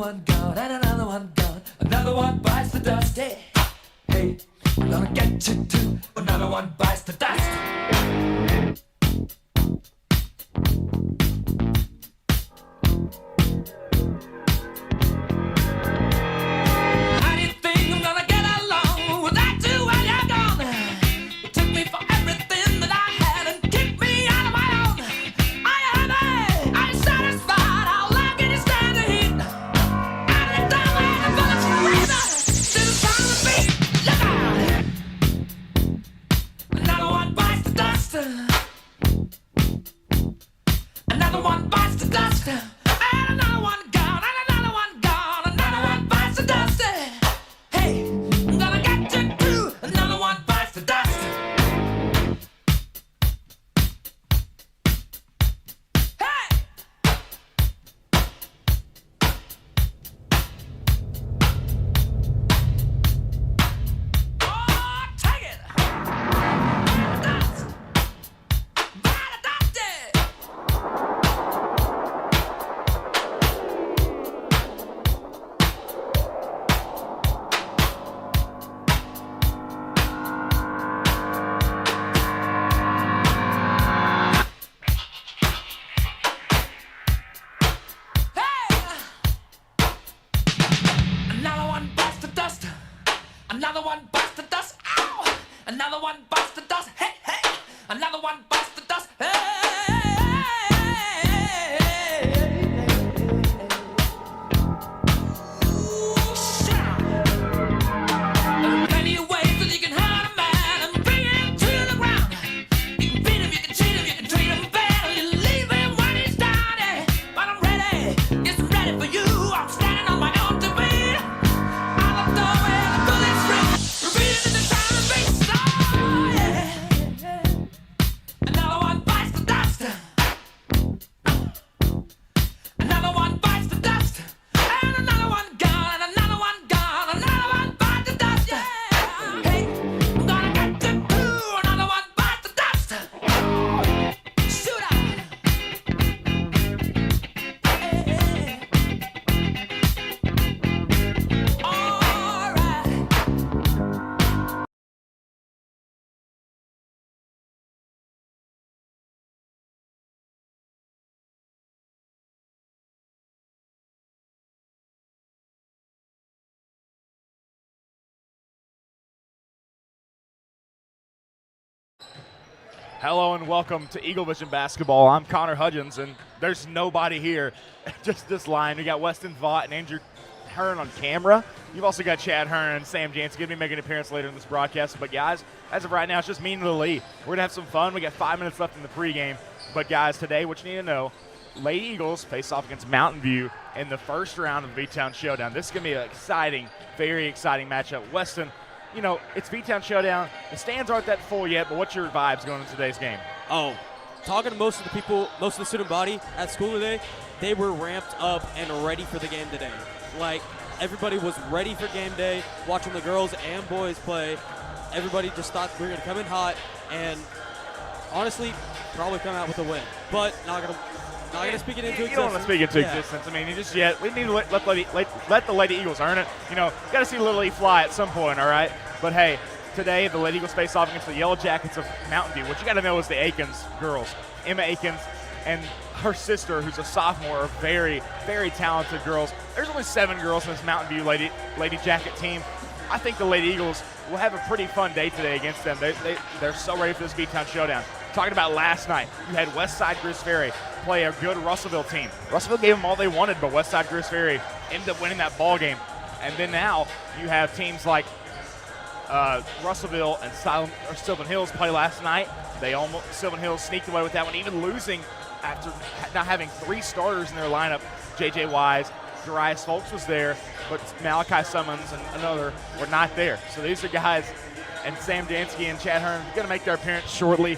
one gone and another one gone. Another one bites the dust. Hey, hey, I'm gonna get you too. Another one bites the dust. How do you think I'm gonna get along without you when you're gone? You took me for everything that I had and kicked me out of my own. Are you happy? Are you satisfied? How long can you stand the heat? Out of the time when the bullets breathe to the sound of the beat. Look out! Another one bites the dust. Another one bites the dust. And another one gone. And another one gone. Another one bites the dust. Hey, I'm gonna get you too. Another one bites the dust. Hey! Oh, take it! Dust! By the dust! Another one bites the dust. Another one bites the dust. Ow! Another one bites the dust. Hey, hey! Another one bites the dust. Hey! Ooh, shout! There are plenty of ways that you can hurt a man and bring him to the ground. You can beat him, you can cheat him, you can treat him bad, or you leave him when he's down. But I'm ready, yes, I'm ready for you. I'm standing on my own two feet. Out the door where the bullets ring, repeating in the sound of beats. Oh, yeah. Another one bites the dust. Another one bites the dust. And another one gone. And another one gone. Another one bites the dust. Hey, I'm gonna get you too. Another one bites the dust. Shoot out. All right. Hello and welcome to Eaglevision Basketball. I'm Connor Hudgens, and there's nobody here. Just this line. We got Weston Vaught and Andrew Hearn on camera. You've also got Chad Hearn and Sam Jansen going to be making an appearance later in this broadcast. But, guys, as of right now, it's just me and Lily. We're going to have some fun. We got 5 minutes left in the pregame. But, guys, today what you need to know, Lady Eagles face off against Mountain View in the first round of the V-Town Showdown. This is going to be an exciting, very exciting matchup. Weston, you know, it's V-Town Showdown. The stands aren't that full yet, but what's your vibes going into today's game? Oh, talking to most of the people, most of the student body at school today, they were ramped up and ready for the game today. Like, everybody was ready for game day, watching the girls and boys play. Everybody just thought we were going to come in hot and honestly probably come out with a win. But not going to speak it into existence. You don't want to speak it into existence. I mean, we need to let the Lady Eagles earn it. You know, got to see Little E fly at some point, all right? But, hey, today the Lady Eagles face off against the Yellow Jackets of Mountain View. What you got to know is the Akins girls. Emma Akins and her sister, who's a sophomore, are very, very talented girls. There's only 7 girls in this Mountain View Lady Jacket team. I think the Lady Eagles will have a pretty fun day today against them. They're so ready for this V-Town Showdown. Talking about last night, you had Westside Greers Ferry play a good Russellville team. Russellville gave them all they wanted, but Westside Greers Ferry ended up winning that ball game. And then now you have teams like Russellville and Sylvan Hills play last night. Sylvan Hills sneaked away with that one, even losing after not having 3 starters in their lineup. J.J. Wise, Darius Folks was there, but Malachi Summons and another were not there. So these are guys, and Sam Jansky and Chad Hearn are going to make their appearance shortly.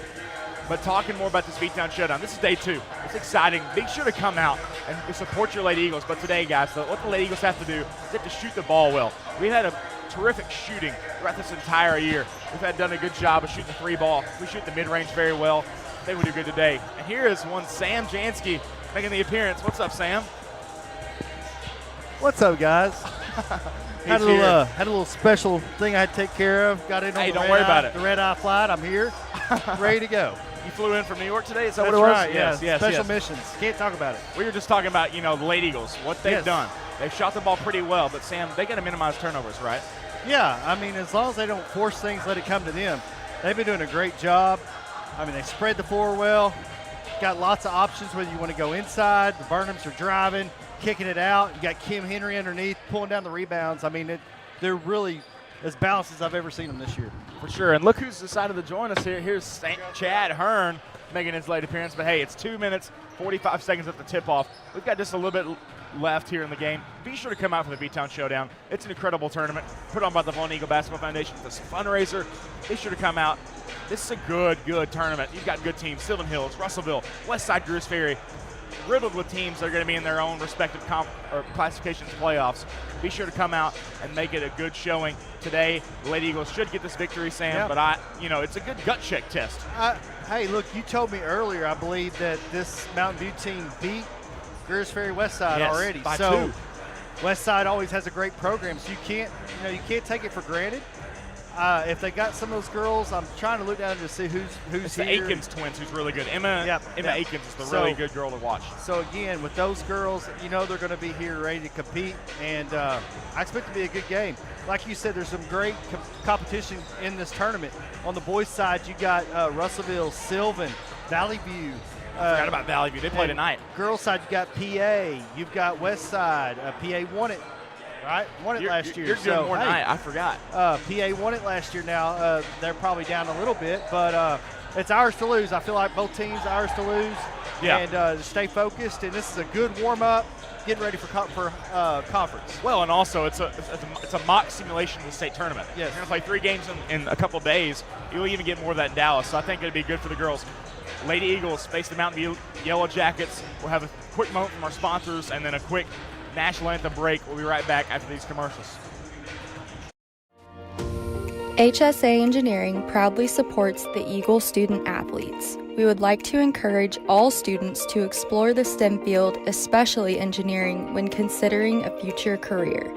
But talking more about this V-Town Showdown, this is day 2. It's exciting. Be sure to come out and support your Lady Eagles. But today, guys, what the Lady Eagles have to do is they have to shoot the ball well. We've had a terrific shooting throughout this entire year. We've done a good job of shooting the 3 ball. We shoot the mid-range very well. They would do good today. And here is one Sam Jansky making the appearance. What's up, Sam? What's up, guys? Had a little special thing I had to take care of. Got in on Hey, the don't red worry eye, about it. The red eye flight. I'm here, ready to go. You flew in from New York today? Is that That's what it was? right. Yes, yeah. Special yes. missions. Can't talk about it. We were just talking about, the Lady Eagles, what they've Yes. done. They've shot the ball pretty well, but Sam, they got to minimize turnovers, right? Yeah, I mean, as long as they don't force things, let it come to them. They've been doing a great job. I mean, they spread the floor well. Got lots of options whether you want to go inside. The Burnhams are driving, kicking it out. You got Kim Henry underneath, pulling down the rebounds. I mean, they're really as balanced as I've ever seen them this year. For sure. And look who's decided to join us here. Here's Chad Hearn making his late appearance. But, hey, it's 2 minutes, 45 seconds at the tip-off. We've got just a little bit left here in the game. Be sure to come out for the V-Town Showdown. It's an incredible tournament put on by the Vilonia Eagle Basketball Foundation. It's a fundraiser. Be sure to come out. This is a good tournament. You've got good teams. Sylvan Hills, Russellville, Westside, Greers Ferry, riddled with teams that are going to be in their own respective classifications playoffs. Be sure to come out and make it a good showing today. The Lady Eagles should get this victory, Sam, Yep. but it's a good gut check test. Hey, look, you told me earlier, I believe, that this Mountain View team beat Greers Ferry Westside Yes, already. by So 2. Westside always has a great program, so you can't take it for granted. If they got some of those girls, I'm trying to look down to see who's It's the here. Aikens twins who's really good. Emma Yep. Aikens is the So- really good girl to watch. So again, with those girls, they're going to be here ready to compete, and I expect it to be a good game. Like you said, there's some great competition in this tournament. On the boys' side, you got Russellville, Sylvan, Valley View. Forgot about Valley View. They play tonight. Girls' side, you got PA. You've got West Side. PA won it, right? Won it last year. You're doing more than I forgot. PA won it last year. Now they're probably down a little bit, but it's ours to lose. I feel like both teams ours to lose. Yeah. And stay focused. And this is a good warm up, getting ready for conference. Well, and also it's a mock simulation of the state tournament. Yes. We're going to play 3 games in a couple of days. You'll even get more of that in Dallas, so I think it'd be good for the girls. Lady Eagles face the Mountain View Yellow Jackets. We'll have a quick moment from our sponsors and then a quick national anthem break. We'll be right back after these commercials. HSA Engineering proudly supports the Eagle student athletes. We would like to encourage all students to explore the STEM field, especially engineering, when considering a future career.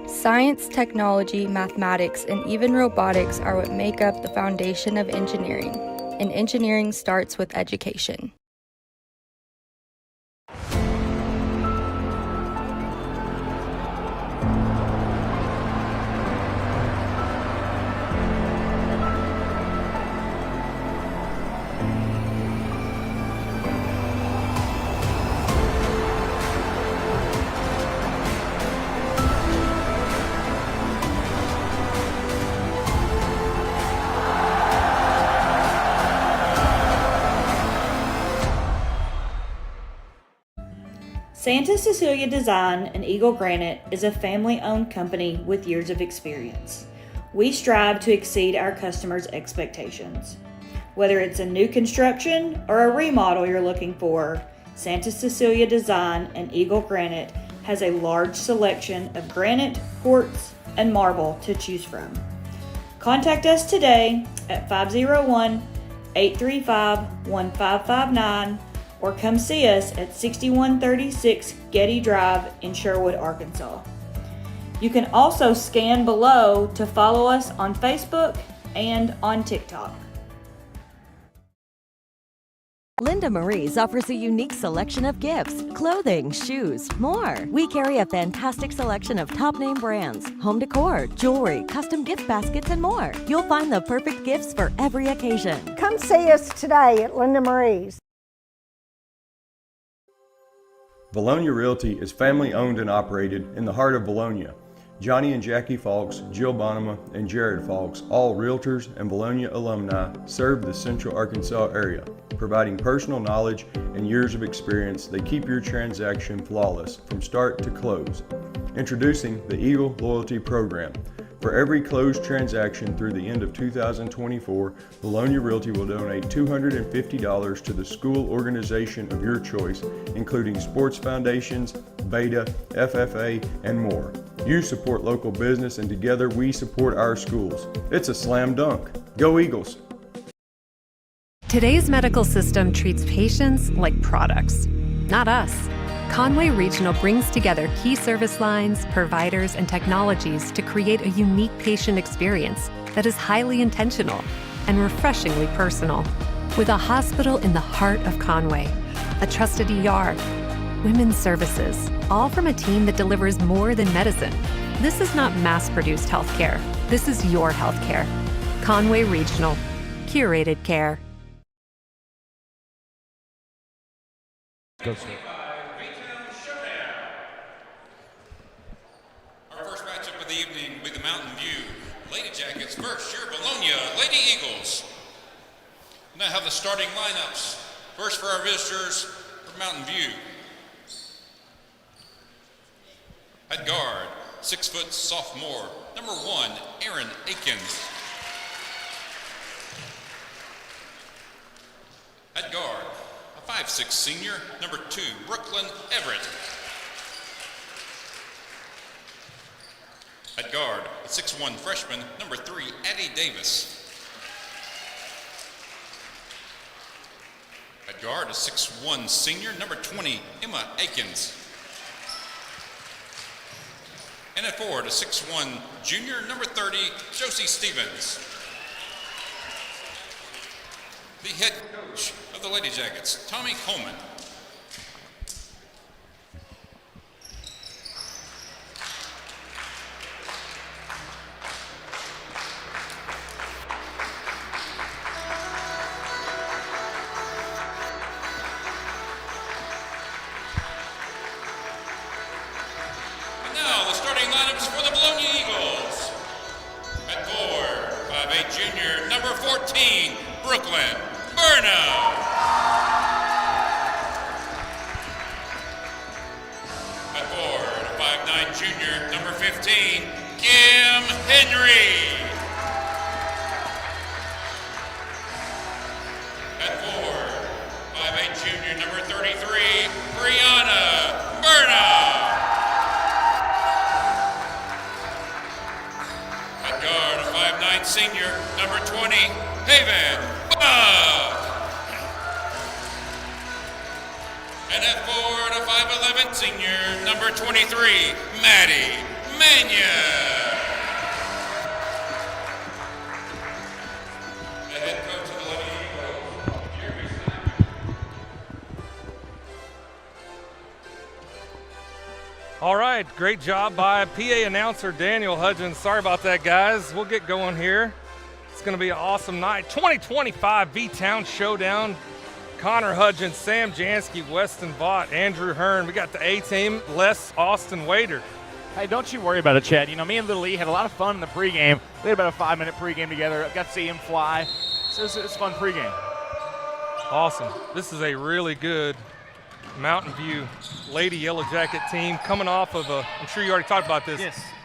Science, technology, mathematics, and even robotics are what make up the foundation of engineering, and engineering starts with education. Santa Cecilia Design and Eagle Granite is a family-owned company with years of experience. We strive to exceed our customers' expectations. Whether it's a new construction or a remodel you're looking for, Santa Cecilia Design and Eagle Granite has a large selection of granite, quartz, and marble to choose from. Contact us today at 501-835-1559 or come see us at 6136 Getty Drive in Sherwood, Arkansas. You can also scan below to follow us on Facebook and on TikTok. Linda Marie's offers a unique selection of gifts, clothing, shoes, more. We carry a fantastic selection of top-name brands, home decor, jewelry, custom gift baskets, and more. You'll find the perfect gifts for every occasion. Come see us today at Linda Marie's. Vilonia Realty is family owned and operated in the heart of Vilonia. Johnny and Jackie Falks, Jill Bonema, and Jared Falks, all realtors and Vilonia alumni, serve the Central Arkansas area, providing personal knowledge and years of experience that keep your transaction flawless from start to close. Introducing the Eagle Loyalty Program. For every closed transaction through the end of 2024, Vilonia Realty will donate $250 to the school organization of your choice, including sports foundations, Beta, FFA, and more. You support local business, and together we support our schools. It's a slam dunk. Go Eagles! Today's medical system treats patients like products, not us. Conway Regional brings together key service lines, providers, and technologies to create a unique patient experience that is highly intentional and refreshingly personal. With a hospital in the heart of Conway, a trusted ER, women's services, all from a team that delivers more than medicine. This is not mass-produced healthcare. This is your healthcare. Conway Regional. Curated care. Go straight. Our first matchup of the evening will be the Mountain View Lady Jackets versus your Vilonia Lady Eagles. Now have the starting lineups. First for our visitors from Mountain View. At guard, 6-foot sophomore, number 1, Aaron Akins. At guard, a 5'6" senior, number 2, Brooklyn Everett. At guard, a 6'1" freshman, number 3, Addie Davis. At guard, a 6'1" senior, number 20, Emma Akins. And at forward, a 6'1" junior, number 30, Josie Stevens. The head coach of the Lady Jackets, Tommy Coleman. And now the starting lineups for the Vilonia Eagles. At forward, 5'8" junior, number 14, Brooklyn Burnham. At forward, 5'9" junior, number 15, Kim Henry. At forward, 5'8" junior, number 33, Brianna Burnham. At guard, a 5'9" senior, number 20, Haven Buck. And at forward, a 5'11" senior, number 23, Maddie Mannion. The head coach of the Lady Eagles, Jeremy Snyder. All right, great job by PA announcer Daniel Hudgens. Sorry about that, guys. We'll get going here. It's going to be an awesome night. 2025 V-Town Showdown. Connor Hudgens, Sam Jansky, Weston Vaught, Andrew Hearn. We got the A-team, Les Austin Wader. Hey, don't you worry about it, Chad. You know, me and Little E had a lot of fun in the pregame. We had about a 5-minute pregame together. Got to see him fly. So it's a fun pregame. Awesome. This is a really good Mountain View Lady Yellow Jacket team coming off of a, I'm sure you already talked about this,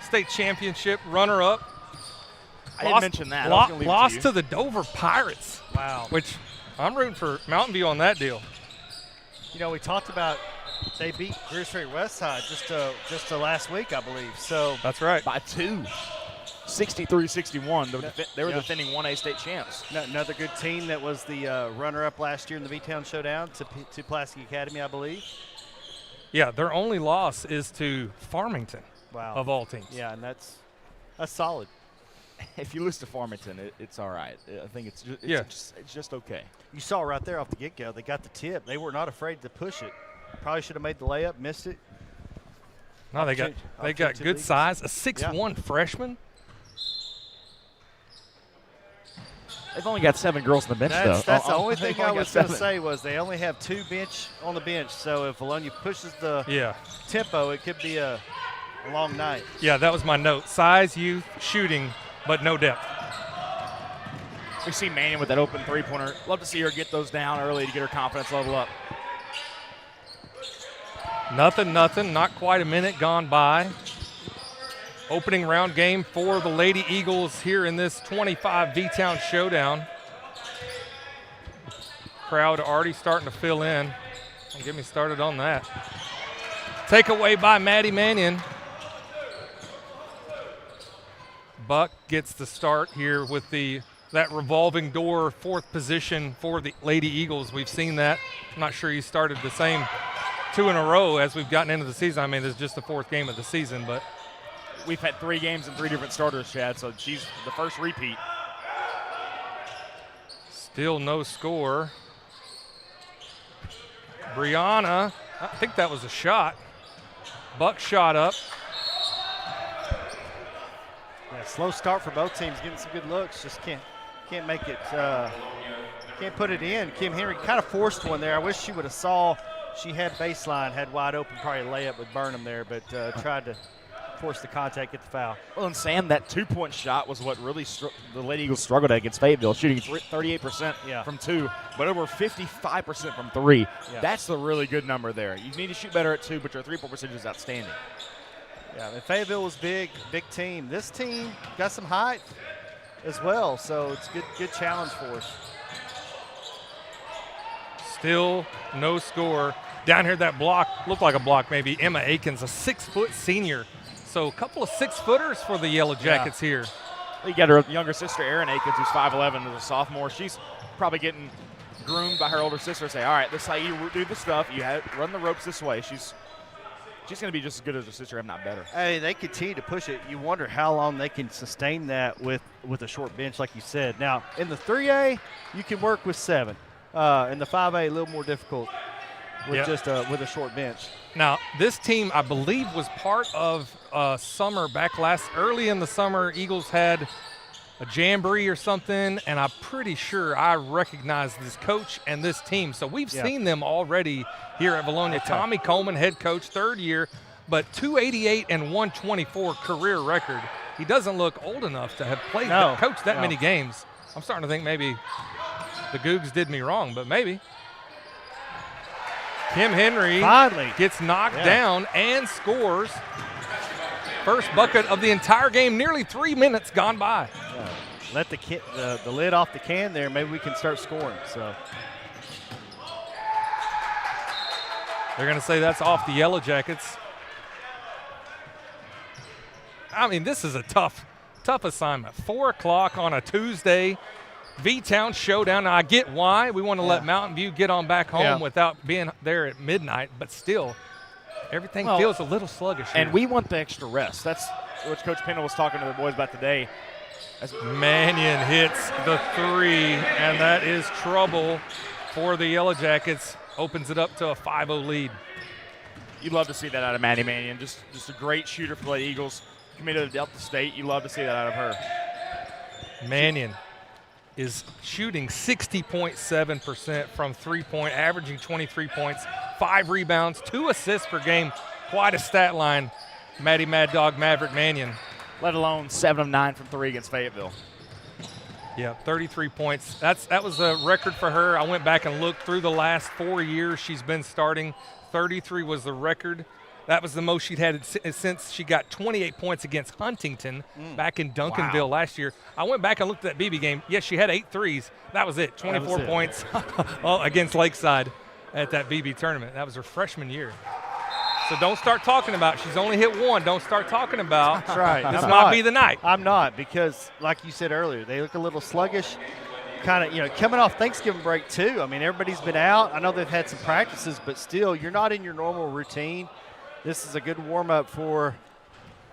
state championship runner-up. I didn't mention that. I was gonna leave it to Lost you. to the Dover Pirates. Wow. Which I'm rooting for Mountain View on that deal. You know, we talked about they beat Greer Street Westside just last week, I believe. So that's right. By 2. 63-61. They were defending 1A state champs. Another good team that was the runner-up last year in the V-Town Showdown to Pulaski Academy, I believe. Yeah, their only loss is to Farmington. Wow. Of all teams. Yeah, and that's solid. If you lose to Farmington, it's all right. I think it's just okay. You saw right there off the get-go, they got the tip. They were not afraid to push it. Probably should have made the layup, missed it. No, they got good size. A 6'1" freshman. They've only got 7 girls on the bench, though. That's the only thing I was going to say was they only have 2 on the bench. So if Vilonia pushes the tempo, it could be a long night. Yeah, that was my note. Size, youth, shooting, but no depth. We see Mannion with that open three-pointer. Love to see her get those down early to get her confidence level up. Nothing. Not quite a minute gone by. Opening round game for the Lady Eagles here in this 25 V-Town Showdown. Crowd already starting to fill in. Don't get me started on that. Takeaway by Maddie Mannion. Buck gets the start here with that revolving door 4th position for the Lady Eagles. We've seen that. I'm not sure he started the same 2 in a row as we've gotten into the season. I mean, this is just the 4th game of the season, but we've had 3 games and 3 different starters, Chad, so she's the first repeat. Still no score. Brianna, I think that was a shot. Buck shot up. Yeah, slow start for both teams, getting some good looks. Just can't make it. Can't put it in. Kim Henry kind of forced one there. I wish she would have saw. She had baseline, had wide open, probably a layup with Burnham there, but tried to force the contact, get the foul. Well, and Sam, that 2-point shot was what really the Lady Eagles struggled at against Fayetteville, shooting 38% from 2, but over 55% from 3. Yeah. That's the really good number there. You need to shoot better at 2, but your 3-point percentage is outstanding. Yeah, and Fayetteville was big team. This team got some height as well, so it's good challenge for us. Still no score. Down here, that block looked like a block maybe. Emma Akins, a 6-foot senior. So a couple of 6-footers for the Yellow Jackets here. You got her younger sister, Erin Akins, who's 5'11", is a sophomore. She's probably getting groomed by her older sister to say, all right, this is how you do the stuff. You run the ropes this way. She's going to be just as good as her sister, if not better. Hey, they continue to push it. You wonder how long they can sustain that with a short bench, like you said. Now, in the 3A, you can work with 7. In the 5A, a little more difficult with just with a short bench. Now, this team, I believe, was part of summer back early in the summer. Eagles had a jamboree or something, and I'm pretty sure I recognize this coach and this team. So we've seen them already here at Vilonia. Okay. Tommy Coleman, head coach, 3rd year, but 288 and 124 career record. He doesn't look old enough to have played, coached that many games. I'm starting to think maybe the Cougs did me wrong, but maybe. Kim Henry finally gets knocked down and scores. First bucket of the entire game, nearly 3 minutes gone by. Yeah. Let the lid off the can there. Maybe we can start scoring. So they're going to say that's off the Yellow Jackets. I mean, this is a tough assignment. 4 o'clock on a Tuesday. V-Town Showdown. Now, I get why. We want to let Mountain View get on back home without being there at midnight, but still, everything feels a little sluggish here. And we want the extra rest. That's what Coach Pendle was talking to the boys about today. As Mannion hits the 3, and that is trouble for the Yellow Jackets. Opens it up to a 5-0 lead. You'd love to see that out of Maddie Mannion. Just a great shooter for the Eagles. Committed to Delta State. You love to see that out of her. Mannion is shooting 60.7% from 3-point, averaging 23 points, 5 rebounds, 2 assists per game. Quite a stat line, Maddie Mad Dog Maverick Mannion. Let alone 7 of 9 from 3 against Fayetteville. Yeah, 33 points. That was a record for her. I went back and looked through the last 4 years she's been starting. 33 was the record. That was the most she'd had since she got 28 points against Huntington back in Duncanville last year. I went back and looked at that BB game. Yes, she had 8 threes. That was it. 24 points against Lakeside at that BB tournament. That was her freshman year. So don't start talking about she's only hit 1. Don't start talking about that's right. This might be the night. I'm not, because like you said earlier, they look a little sluggish. Kind of, coming off Thanksgiving break too. I mean, everybody's been out. I know they've had some practices, but still, you're not in your normal routine. This is a good warm-up for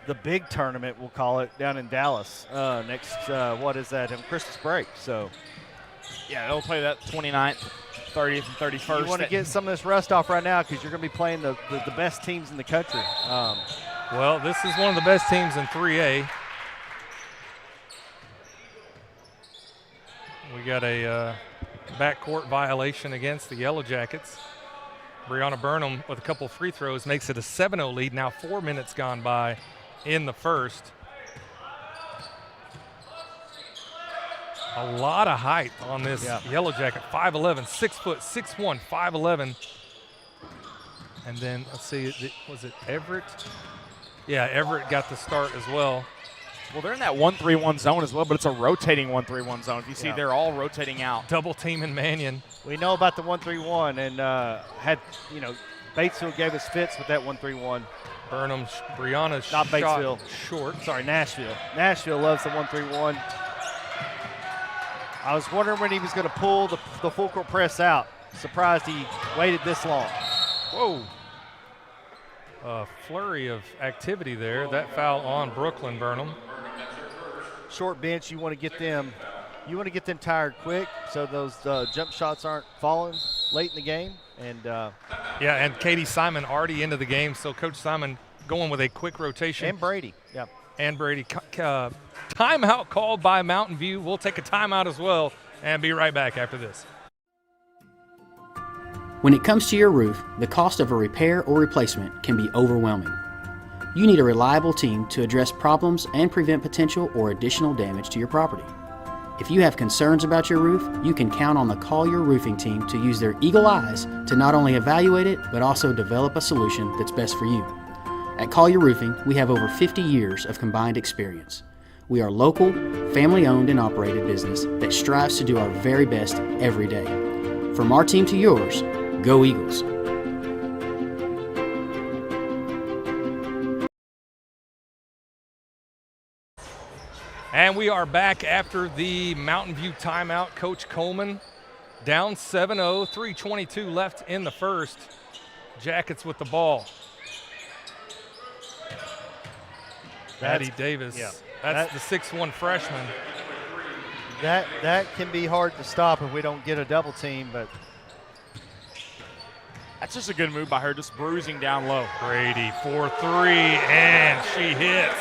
the big tournament, we'll call it, down in Dallas next, what is that, Christmas break. So, yeah, they'll play that 29th, 30th, and 31st. You want to get some of this rust off right now because you're going to be playing the best teams in the country. Well, this is one of the best teams in 3A. We got a backcourt violation against the Yellow Jackets. Brianna Burnham with a couple free throws makes it a 7-0 lead. Now 4 minutes gone by in the first. A lot of height on this Yellow Jacket. 5'11", 6', 6'1", 5'11". And then let's see, was it Everett? Yeah, Everett got the start as well. Well, they're in that 1-3-1 zone as well, but it's a rotating 1-3-1 zone. If you see, they're all rotating out. Double teaming Mannion. We know about the 1-3-1, and Batesville gave us fits with that 1-3-1. Brianna's not Batesville, short. Sorry, Nashville. Nashville loves the 1-3-1. I was wondering when he was going to pull the full court press out. Surprised he waited this long. Whoa. flurry of activity there. That foul on Brooklyn Burnham. Short bench, you want to get them tired quick so those jump shots aren't falling late in the game. And yeah, and Katie Simon already into the game, so Coach Simon going with a quick rotation. And Brady, yeah. And Brady. Timeout called by Mountain View. We'll take a timeout as well and be right back after this. When it comes to your roof, the cost of a repair or replacement can be overwhelming. You need a reliable team to address problems and prevent potential or additional damage to your property. If you have concerns about your roof, you can count on the Collier Roofing team to use their eagle eyes to not only evaluate it, but also develop a solution that's best for you. At Collier Roofing, we have over 50 years of combined experience. We are local, family-owned and operated business that strives to do our very best every day. From our team to yours, go Eagles! And we are back after the Mountain View timeout. Coach Coleman down 7-0, 3:22 left in the first. Jackets with the ball. Addie Davis, yeah, that's the 6'1" freshman. That can be hard to stop if we don't get a double team, but that's just a good move by her, just bruising down low. Brady for three, and she hits.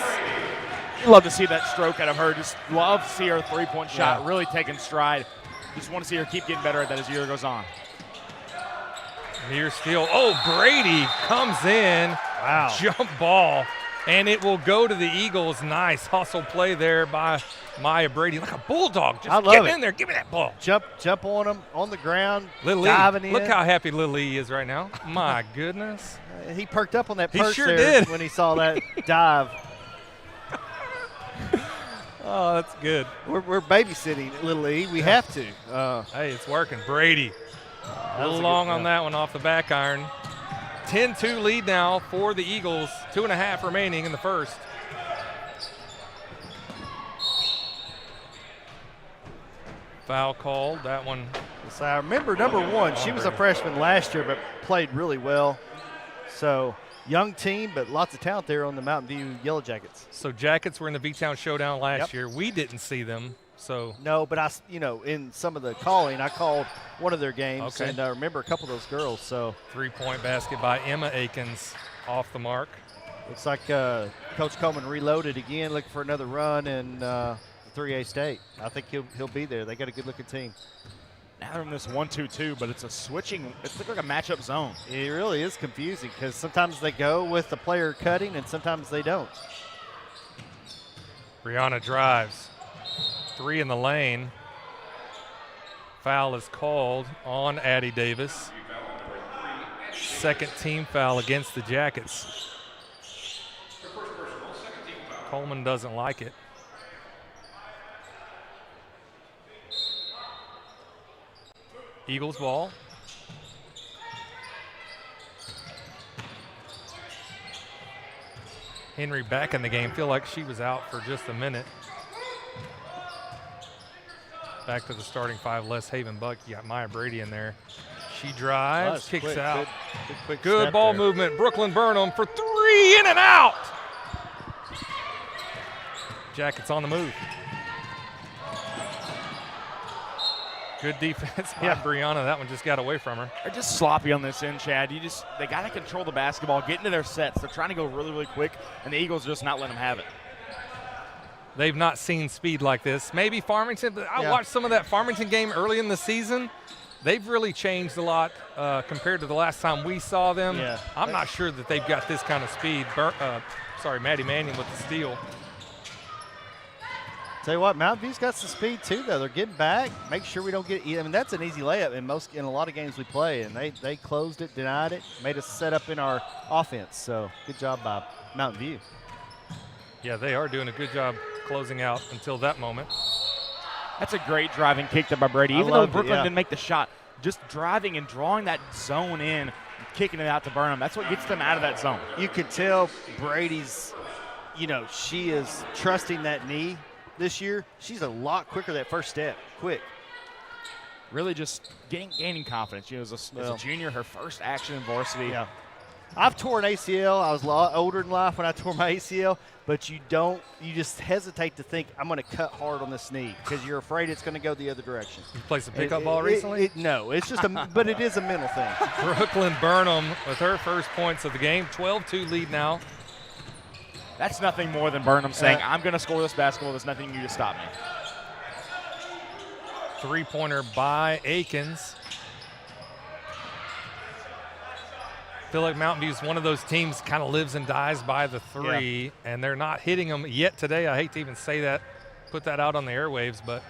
Love to see that stroke out of her. Just love to see her three-point shot really taking stride. Just want to see her keep getting better at that as the year goes on. Near steal. Oh, Brady comes in. Wow. Jump ball. And it will go to the Eagles. Nice hustle play there by Maya Brady. Like a bulldog. Just get in there. Give me that ball. Jump on them on the ground. Lily, diving in. Look how happy Lily is right now. My goodness. He perked up on that perch sure there did. when he saw that dive. Oh, that's good. We're babysitting Little E. We have to. Hey, it's working. Brady. A little long on that one off the back iron. 10-2 lead now for the Eagles. 2.5 remaining in the first. Foul called. That one. So I remember number one. She was a freshman last year, but played really well. So young team, but lots of talent there on the Mountain View Yellow Jackets. So Jackets were in the V-Town Showdown last year. We didn't see them. So no, but in some of the calling, I called one of their games, and I remember a couple of those girls. So three-point basket by Emma Akins off the mark. Looks like Coach Coleman reloaded again, looking for another run in 3A state. I think he'll be there. They got a good-looking team. Now they're in this 1-2-2, but it's a switching. It's like a matchup zone. It really is confusing because sometimes they go with the player cutting, and sometimes they don't. Brianna drives. Three in the lane. Foul is called on Addie Davis. Second team foul against the Jackets. Coleman doesn't like it. Eagles ball. Henry back in the game. Feel like she was out for just a minute. Back to the starting five, Les Haven Buck. You got Maya Brady in there. She drives, kicks quick, out. Good ball there. movement. Brooklyn Burnham for three, in and out. Jackets on the move. Good defense by Brianna. That one just got away from her. They're just sloppy on this end, Chad. They got to control the basketball, get into their sets. They're trying to go really, really quick, and the Eagles are just not letting them have it. They've not seen speed like this. Maybe Farmington, but I watched some of that Farmington game early in the season. They've really changed a lot compared to the last time we saw them. Yeah. I'm not sure that they've got this kind of speed. Maddie Manning with the steal. Tell you what, Mountain View's got some speed too, though. They're getting back. Make sure we don't get. I mean, that's an easy layup in a lot of games we play, and they closed it, denied it, made us set up in our offense. So good job by Mountain View. Yeah, they are doing a good job closing out until that moment. That's a great driving kick by Brady. Even though Brooklyn didn't make the shot, just driving and drawing that zone in, kicking it out to Burnham. That's what gets them out of that zone. You could tell Brady's, she is trusting that knee this year. She's a lot quicker that first step, quick. Really just gaining confidence. As a junior, her first action in varsity. Yeah. I've torn ACL. I was a lot older in life when I tore my ACL, but you just hesitate to think I'm going to cut hard on this knee because you're afraid it's going to go the other direction. You played some pickup ball recently? No, it's just but it is a mental thing. Brooklyn Burnham with her first points of the game, 12-2 lead now. That's nothing more than Burnham saying, I'm going to score this basketball. There's nothing you to stop me. Three-pointer by Akins. I feel like Mountain View is one of those teams kind of lives and dies by the three, and they're not hitting them yet today. I hate to even say that, put that out on the airwaves, but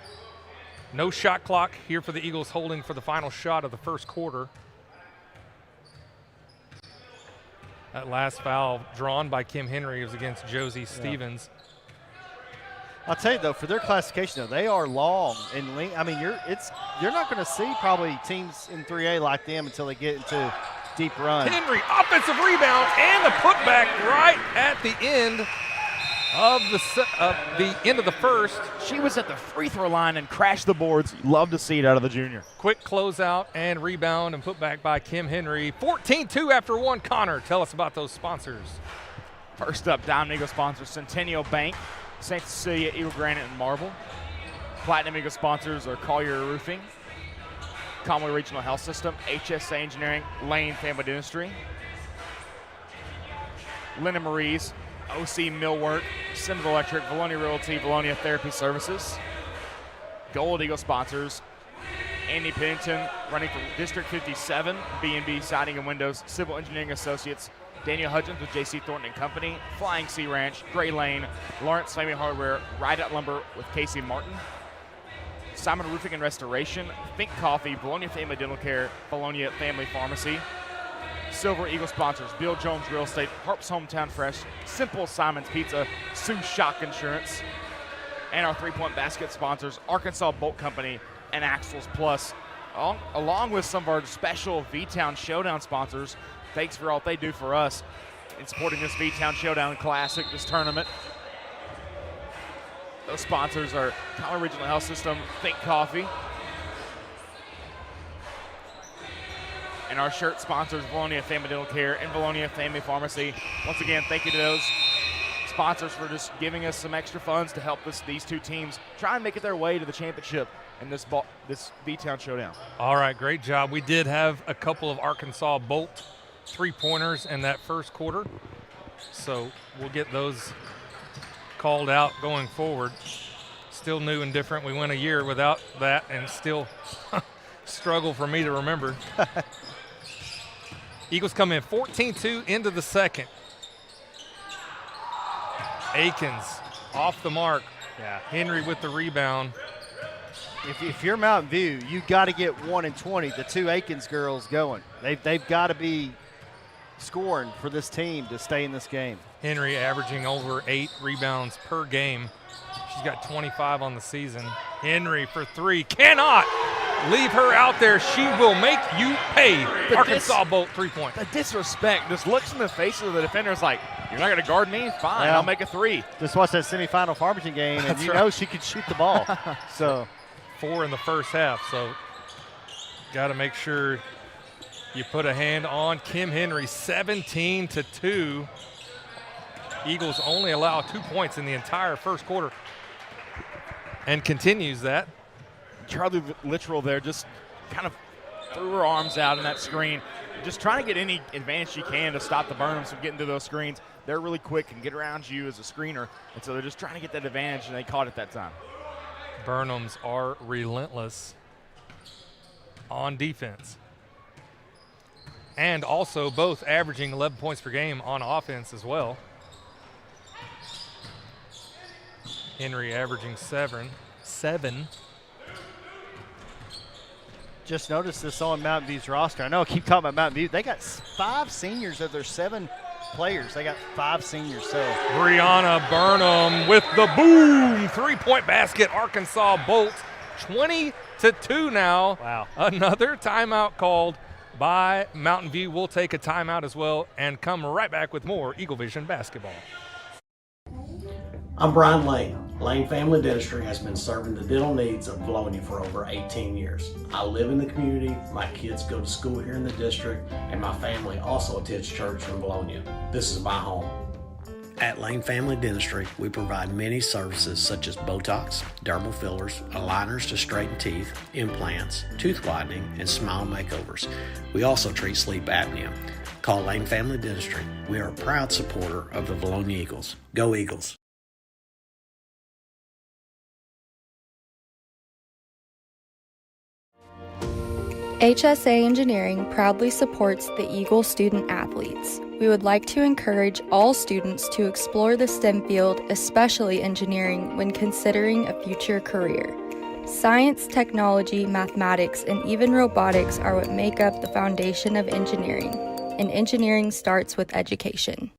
no shot clock here for the Eagles, holding for the final shot of the first quarter. That last foul drawn by Kim Henry was against Josie Stevens. I'll tell you though, for their classification though, they are long and lean. I mean, you're not going to see probably teams in 3A like them until they get into deep run. Henry, offensive rebound and the putback right at the end of the end of the first. She was at the free throw line and crashed the boards. You love to see it out of the junior. Quick closeout and rebound and putback by Kim Henry. 14-2 after one. Connor, tell us about those sponsors. First up, Diamond Eagle sponsors Centennial Bank, St. Cecilia, Eagle Granite, and Marble. Platinum Eagle sponsors are Collier Roofing, Conway Regional Health System, HSA Engineering, Lane Family Dentistry, Linda Marie's, OC Millwork, Simmons Electric, Vilonia Realty, Vilonia Therapy Services. Gold Eagle sponsors Andy Pennington, running for District 57, B&B Siding and Windows, Civil Engineering Associates, Daniel Hudgens with J.C. Thornton and Company, Flying Sea Ranch, Gray Lane, Lawrence Family Hardware, Ride Out Lumber with Casey Martin, Simon Roofing and Restoration, Think Coffee, Vilonia Family Dental Care, Vilonia Family Pharmacy. Silver Eagle sponsors Bill Jones Real Estate, Harp's Hometown Fresh, Simple Simon's Pizza, Sue Shock Insurance, and our three-point basket sponsors Arkansas Bolt Company and Axles Plus, along with some of our special V-Town Showdown sponsors. Thanks for all they do for us in supporting this V-Town Showdown Classic, this tournament. Those sponsors are Conway Regional Health System, Think Coffee, and our shirt sponsors, Vilonia Family Dental Care and Vilonia Family Pharmacy. Once again, thank you to those sponsors for just giving us some extra funds to help these two teams try and make it their way to the championship in this V-Town Showdown. All right, great job. We did have a couple of Arkansas Bolt three-pointers in that first quarter, so we'll get those called out going forward. Still new and different. We went a year without that and still struggle for me to remember. Eagles come in 14-2 into the second. Akins off the mark. Yeah. Henry with the rebound. If you're Mountain View, you got to get 1 and 20, the two Akins girls going. They've got to be scoring for this team to stay in this game. Henry averaging over 8 rebounds per game. She's got 25 on the season. Henry for three. Cannot leave her out there. She will make you pay. Arkansas Bolt 3-point. The disrespect just looks in the face of the defenders like, you're not going to guard me? Fine, Yeah. I'll make a three. Just watch that semifinal Farmington game, and That's you right. know she could shoot the ball. So 4 in the first half, so got to make sure you put a hand on Kim Henry. 17-2. Eagles only allow 2 points in the entire first quarter and continues that. Charlie Littrell there just kind of threw her arms out in that screen, just trying to get any advantage she can to stop the Burnhams from getting to those screens. They're really quick and get around you as a screener, and so they're just trying to get that advantage, and they caught it that time. Burnhams are relentless on defense. And also both averaging 11 points per game on offense as well. Henry averaging 7. just noticed this on Mountain View's roster. I know I keep talking about Mountain View. They got 5 seniors of their 7 players. They got 5 seniors. So Brianna Burnham with the boom 3-point basket. Arkansas Bolt 20-2 now. Wow. Another timeout called by Mountain View. We'll take a timeout as well and come right back with more Eaglevision basketball. I'm Brian Lane. Lane Family Dentistry has been serving the dental needs of Vilonia for over 18 years. I live in the community, my kids go to school here in the district, and my family also attends church in Vilonia. This is my home. At Lane Family Dentistry, we provide many services such as Botox, dermal fillers, aligners to straighten teeth, implants, tooth whitening, and smile makeovers. We also treat sleep apnea. Call Lane Family Dentistry. We are a proud supporter of the Vilonia Eagles. Go Eagles! HSA Engineering proudly supports the Eagle student athletes. We would like to encourage all students to explore the STEM field, especially engineering, when considering a future career. Science, technology, mathematics, and even robotics are what make up the foundation of engineering, and engineering starts with education.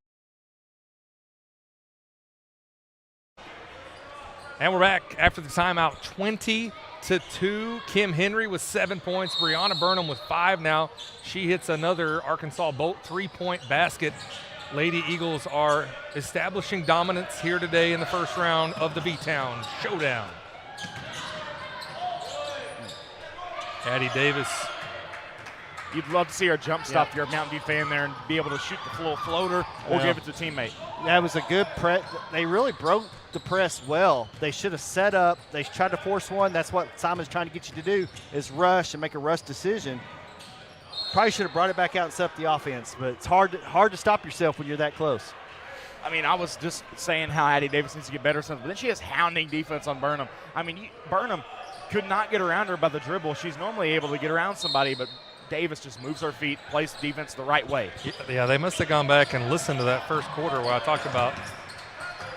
And we're back after the timeout, 20-2. Kim Henry with 7 points. Brianna Burnham with 5 now. She hits another Arkansas Bolt 3-point basket. Lady Eagles are establishing dominance here today in the first round of the V-Town Showdown. Addie Davis. You'd love to see her jump stop if you're a Mountain View fan there and be able to shoot the little floater or give it to a teammate. That was a good press. They really broke the press well. They should have set up. They tried to force one. That's what Simon's trying to get you to do, is rush and make a rush decision. Probably should have brought it back out and set up the offense, but it's hard to stop yourself when you're that close. I mean, I was just saying how Addie Davis needs to get better, but then she has hounding defense on Burnham. I mean, Burnham could not get around her by the dribble. She's normally able to get around somebody, but Davis just moves her feet, plays the defense the right way. Yeah, they must have gone back and listened to that first quarter where I talked about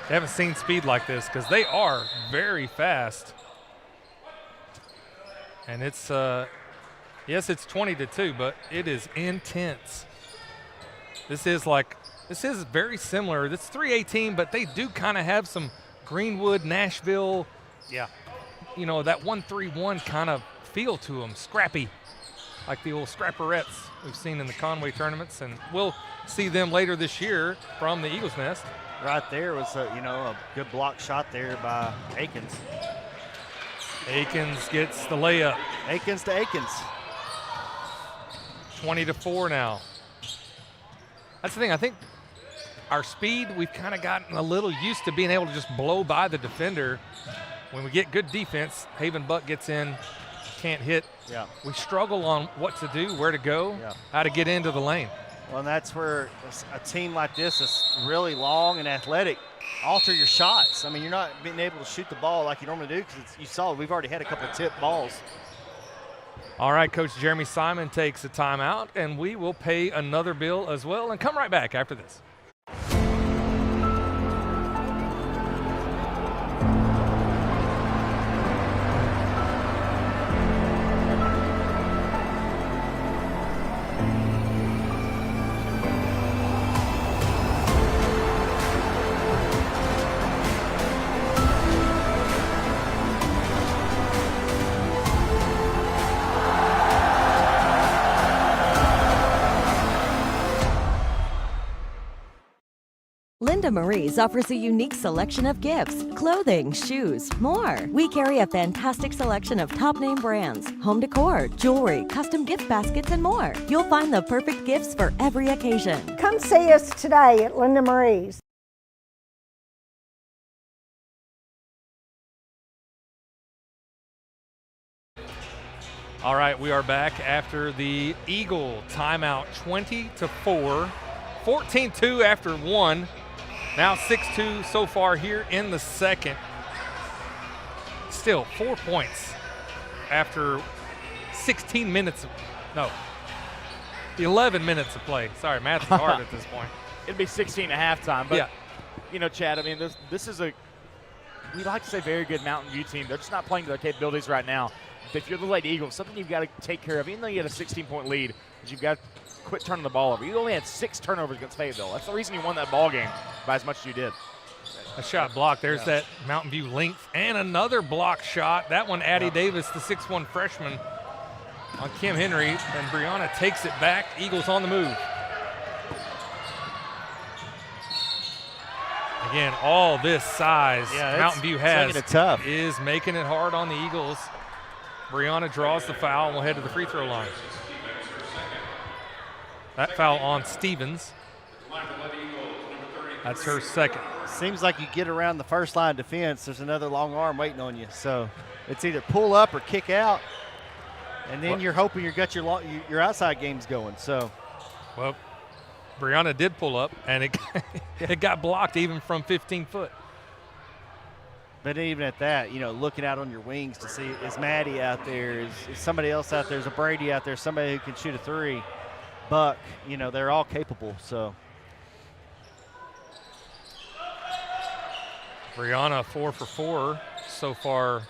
they haven't seen speed like this, because they are very fast. And it's, yes, it's 20-2, but it is intense. This is very similar. It's 318, but they do kind of have some Greenwood, Nashville, you know, that 1-3-1 kind of feel to them, scrappy, like the old scrapperettes we've seen in the Conway tournaments, and we'll see them later this year from the Eagles Nest. Right there was a good block shot there by Akins. Akins gets the layup. Akins to Akins. 20-4 now. That's the thing. I think our speed, we've kind of gotten a little used to being able to just blow by the defender. When we get good defense, Haven Buck gets in, can't hit. Yeah. We struggle on what to do, where to go, how to get into the lane. Well, and that's where a team like this is really long and athletic. Alter your shots. I mean, you're not being able to shoot the ball like you normally do, because you saw we've already had a couple of tip balls. All right, Coach Jeremy Simon takes a timeout, and we will pay another bill as well and come right back after this. Linda Marie's offers a unique selection of gifts, clothing, shoes, more. We carry a fantastic selection of top name brands, home decor, jewelry, custom gift baskets, and more. You'll find the perfect gifts for every occasion. Come see us today at Linda Marie's. All right, we are back after the Eagle timeout, 20-4, 14-2 after one. Now 6-2 so far here in the second. Still 4 points after 16 minutes of, no, 11 minutes of play. Sorry, math is hard at this point. It'd be 16 at halftime, but you know, Chad, I mean, this is we like to say very good Mountain View team. They're just not playing to their capabilities right now. If you're the Lady Eagles, something you've got to take care of, even though you had a 16-point lead, is you've got to quit turning the ball over. You only had 6 turnovers against Fayetteville. That's the reason you won that ball game by as much as you did. A shot blocked. There's that Mountain View length, and another block shot. That one, Addie Davis, the 6'1 freshman, on Kim Henry, and Brianna takes it back. Eagles on the move. Again, all this size Mountain View has it tough. is making it hard on the Eagles. Brianna draws the foul and will head to the free throw line. That foul on Stevens. That's her second. Seems like you get around the first line of defense, there's another long arm waiting on you. So it's either pull up or kick out, and then you're hoping you got your outside games going. So, well, Brianna did pull up, and it got blocked even from 15 foot. But even at that, looking out on your wings to see, is Maddie out there? Is somebody else out there? Is a Brady out there? Somebody who can shoot a three? Buck, they're all capable. So Brianna 4 for 4 so far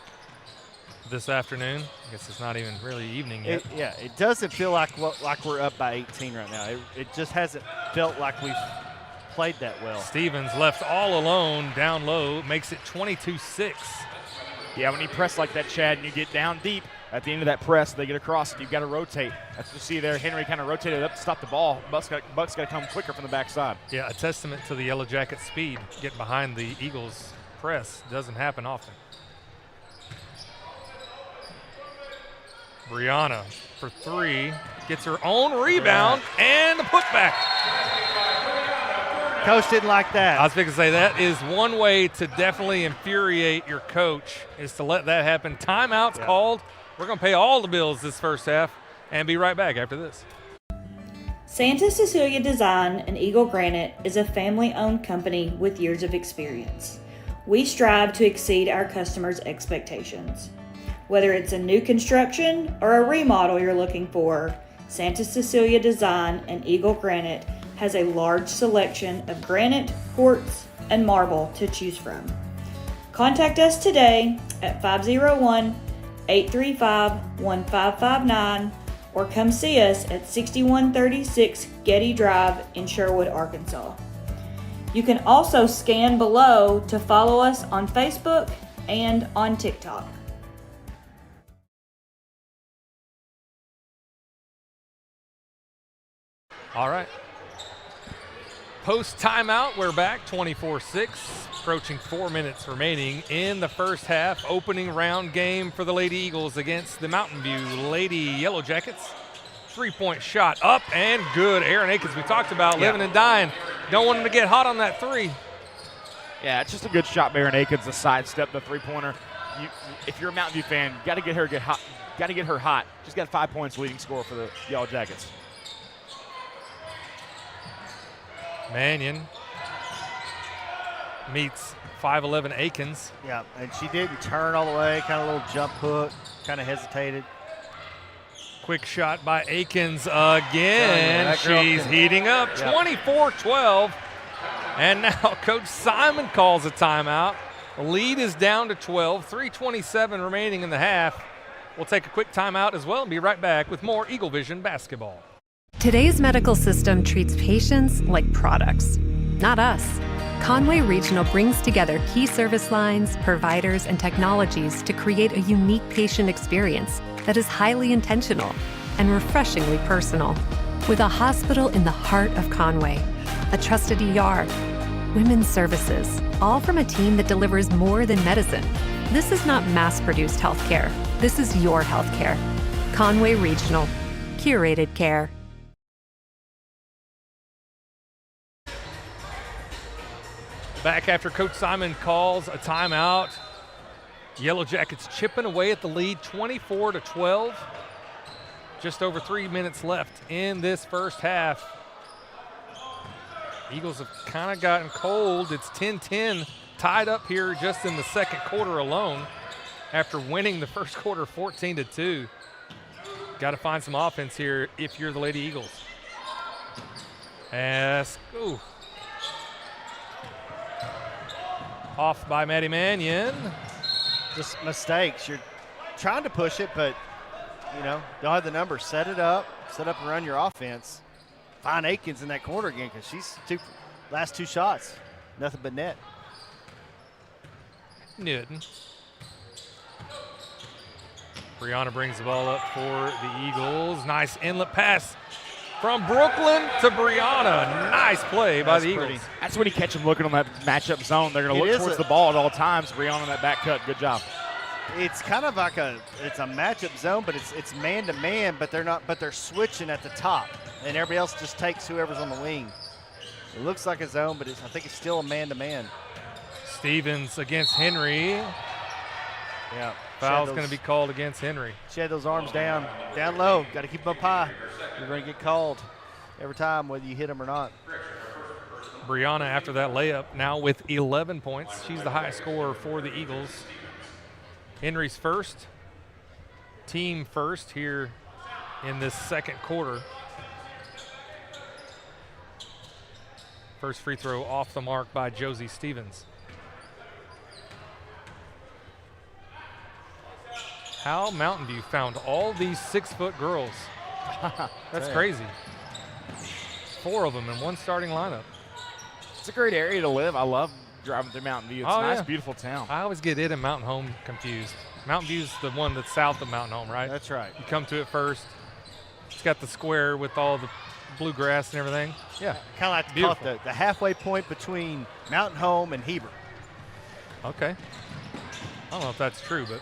this afternoon. I guess it's not even really evening yet. It doesn't feel like we're up by 18 right now. It just hasn't felt like we've played that well. Stevens left all alone down low, makes it 22-6. Yeah, when you press like that, Chad, and you get down deep at the end of that press, they get across it. You've got to rotate. That's what you see there. Henry kind of rotated up to stop the ball. Buck's got to come quicker from the backside. Yeah, a testament to the Yellow Jacket speed. Getting behind the Eagles press doesn't happen often. Brianna for three, gets her own rebound and the putback. Coach didn't like that. I was going to say that is one way to definitely infuriate your coach, is to let that happen. Timeout's called. We're going to pay all the bills this first half and be right back after this. Santa Cecilia Design and Eagle Granite is a family-owned company with years of experience. We strive to exceed our customers' expectations. Whether it's a new construction or a remodel you're looking for, Santa Cecilia Design and Eagle Granite has a large selection of granite, quartz, and marble to choose from. Contact us today at 501-835-1559 or come see us at 6136 Getty Drive in Sherwood, Arkansas. You can also scan below to follow us on Facebook and on TikTok. All right. Post timeout, we're back 24-6, approaching 4 minutes remaining in the first half. Opening round game for the Lady Eagles against the Mountain View Lady Yellow Jackets. 3-point shot up and good. Aaron Akins, we talked about living and dying. Don't want him to get hot on that three. Yeah, it's just a good shot by Aaron Akins, a sidestep, the three-pointer. If you're a Mountain View fan, got to get her hot. She's got 5 points, leading scorer for the Yellow Jackets. Mannion meets 5'11" Akins. Yeah, and she didn't turn all the way, kind of a little jump hook, kind of hesitated. Quick shot by Akins again. She's heating up, 24-12. And now Coach Simon calls a timeout. The lead is down to 12, 3:27 remaining in the half. We'll take a quick timeout as well and be right back with more Eaglevision basketball. Today's medical system treats patients like products, not us. Conway Regional brings together key service lines, providers, and technologies to create a unique patient experience that is highly intentional and refreshingly personal. With a hospital in the heart of Conway, a trusted ER, women's services, all from a team that delivers more than medicine. This is not mass-produced healthcare. This is your healthcare. Conway Regional, curated care. Back after Coach Simon calls a timeout. Yellow Jackets chipping away at the lead, 24-12. Just over 3 minutes left in this first half. Eagles have kind of gotten cold. It's 10-10, tied up here just in the second quarter alone after winning the first quarter 14-2. Got to find some offense here if you're the Lady Eagles. Off by Maddie Mannion. Just mistakes. You're trying to push it, but, don't have the numbers. Set up and run your offense. Find Akins in that corner again because she's last two shots, nothing but net. Newton. Brianna brings the ball up for the Eagles. Nice inlet pass From Brooklyn to Brianna. Nice play by the Eagles. That's when you catch them looking on that matchup zone. They're going to look towards the ball at all times. Brianna on that back cut. Good job. It's kind of like it's a matchup zone, but it's man to man, but they're switching at the top, and everybody else just takes whoever's on the wing. It looks like a zone, but I think it's still a man to man. Stevens against Henry. Yeah. Foul's going to be called against Henry. She had those arms down low. Got to keep them up high. You're going to get called every time, whether you hit them or not. Brianna, after that layup, now with 11 points. She's the highest scorer for the Eagles. Henry's first, team first here in this second quarter. First free throw off the mark by Josie Stevens. How Mountain View found all these 6-foot girls. That's crazy. 4 of them in one starting lineup. It's a great area to live. I love driving through Mountain View. It's a nice, beautiful town. I always get it and Mountain Home confused. Mountain View's the one that's south of Mountain Home, right? That's right. You come to it first. It's got the square with all the bluegrass and everything. Yeah. Kind of like to call it the halfway point between Mountain Home and Heber. Okay. I don't know if that's true, but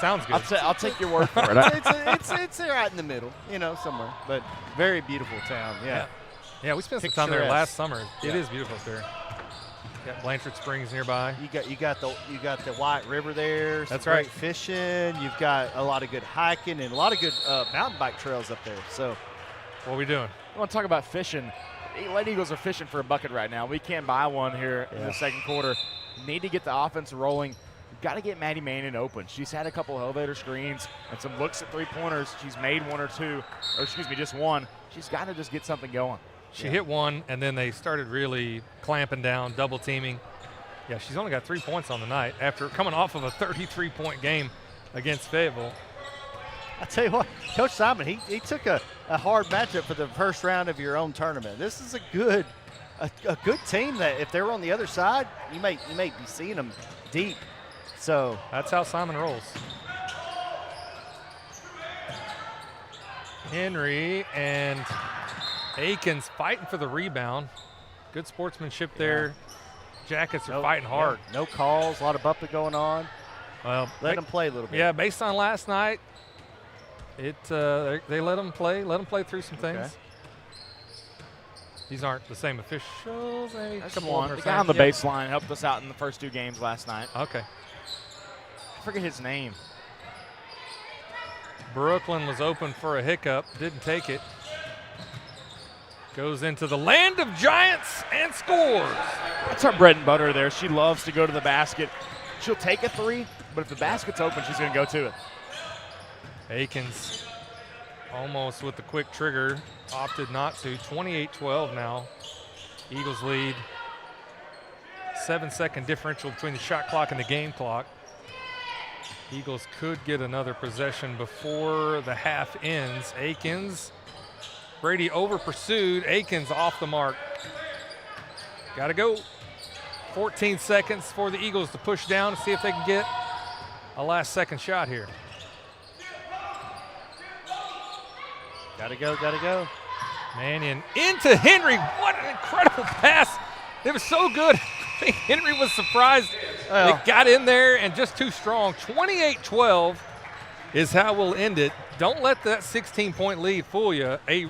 sounds good. I'll take your word for it. It's right in the middle, somewhere. But very beautiful town, yeah. Yeah, we spent some time there last summer. It Yeah. is beautiful up there. Got Blanchard Springs nearby. You got the White River there. That's some great right. Fishing. You've got a lot of good hiking and a lot of good mountain bike trails up there. So, what are we doing? I want to talk about fishing. Lady Eagles are fishing for a bucket right now. We can't buy one here in the second quarter. Need to get the offense rolling. We've got to get Maddie Manning open. She's had a couple elevator screens and some looks at three-pointers. She's made one or two, or excuse me, just one. She's got to just get something going. She hit one, and then they started really clamping down, double teaming. Yeah, she's only got 3 points on the night after coming off of a 33-point game against Fayetteville. I tell you what, Coach Simon, he took a hard matchup for the first round of your own tournament. This is a good team that if they were on the other side, you may be seeing them deep. So that's how Simon rolls. Henry and Aikens fighting for the rebound. Good sportsmanship there. Jackets are fighting hard. No calls, a lot of bumping going on. Well, let them play a little bit. Yeah, based on last night, they let them play. Let them play through some things. Okay. These aren't the same officials. That's one. The guy on the baseline helped us out in the first 2 games last night. Okay. I forget his name. Brooklyn was open for a hiccup. Didn't take it. Goes into the land of giants and scores. That's her bread and butter there. She loves to go to the basket. She'll take a 3, but if the basket's open, she's going to go to it. Aikens almost with the quick trigger. Opted not to. 28-12 now. Eagles lead. 7-second differential between the shot clock and the game clock. Eagles could get another possession before the half ends. Aikens. Brady over pursued. Aikens off the mark. Got to go. 14 seconds for the Eagles to push down and see if they can get a last second shot here. Got to go. Mannion into Henry. What an incredible pass. It was so good. I think Henry was surprised. They got in there and just too strong. 28-12 is how we'll end it. Don't let that 16-point lead fool you. A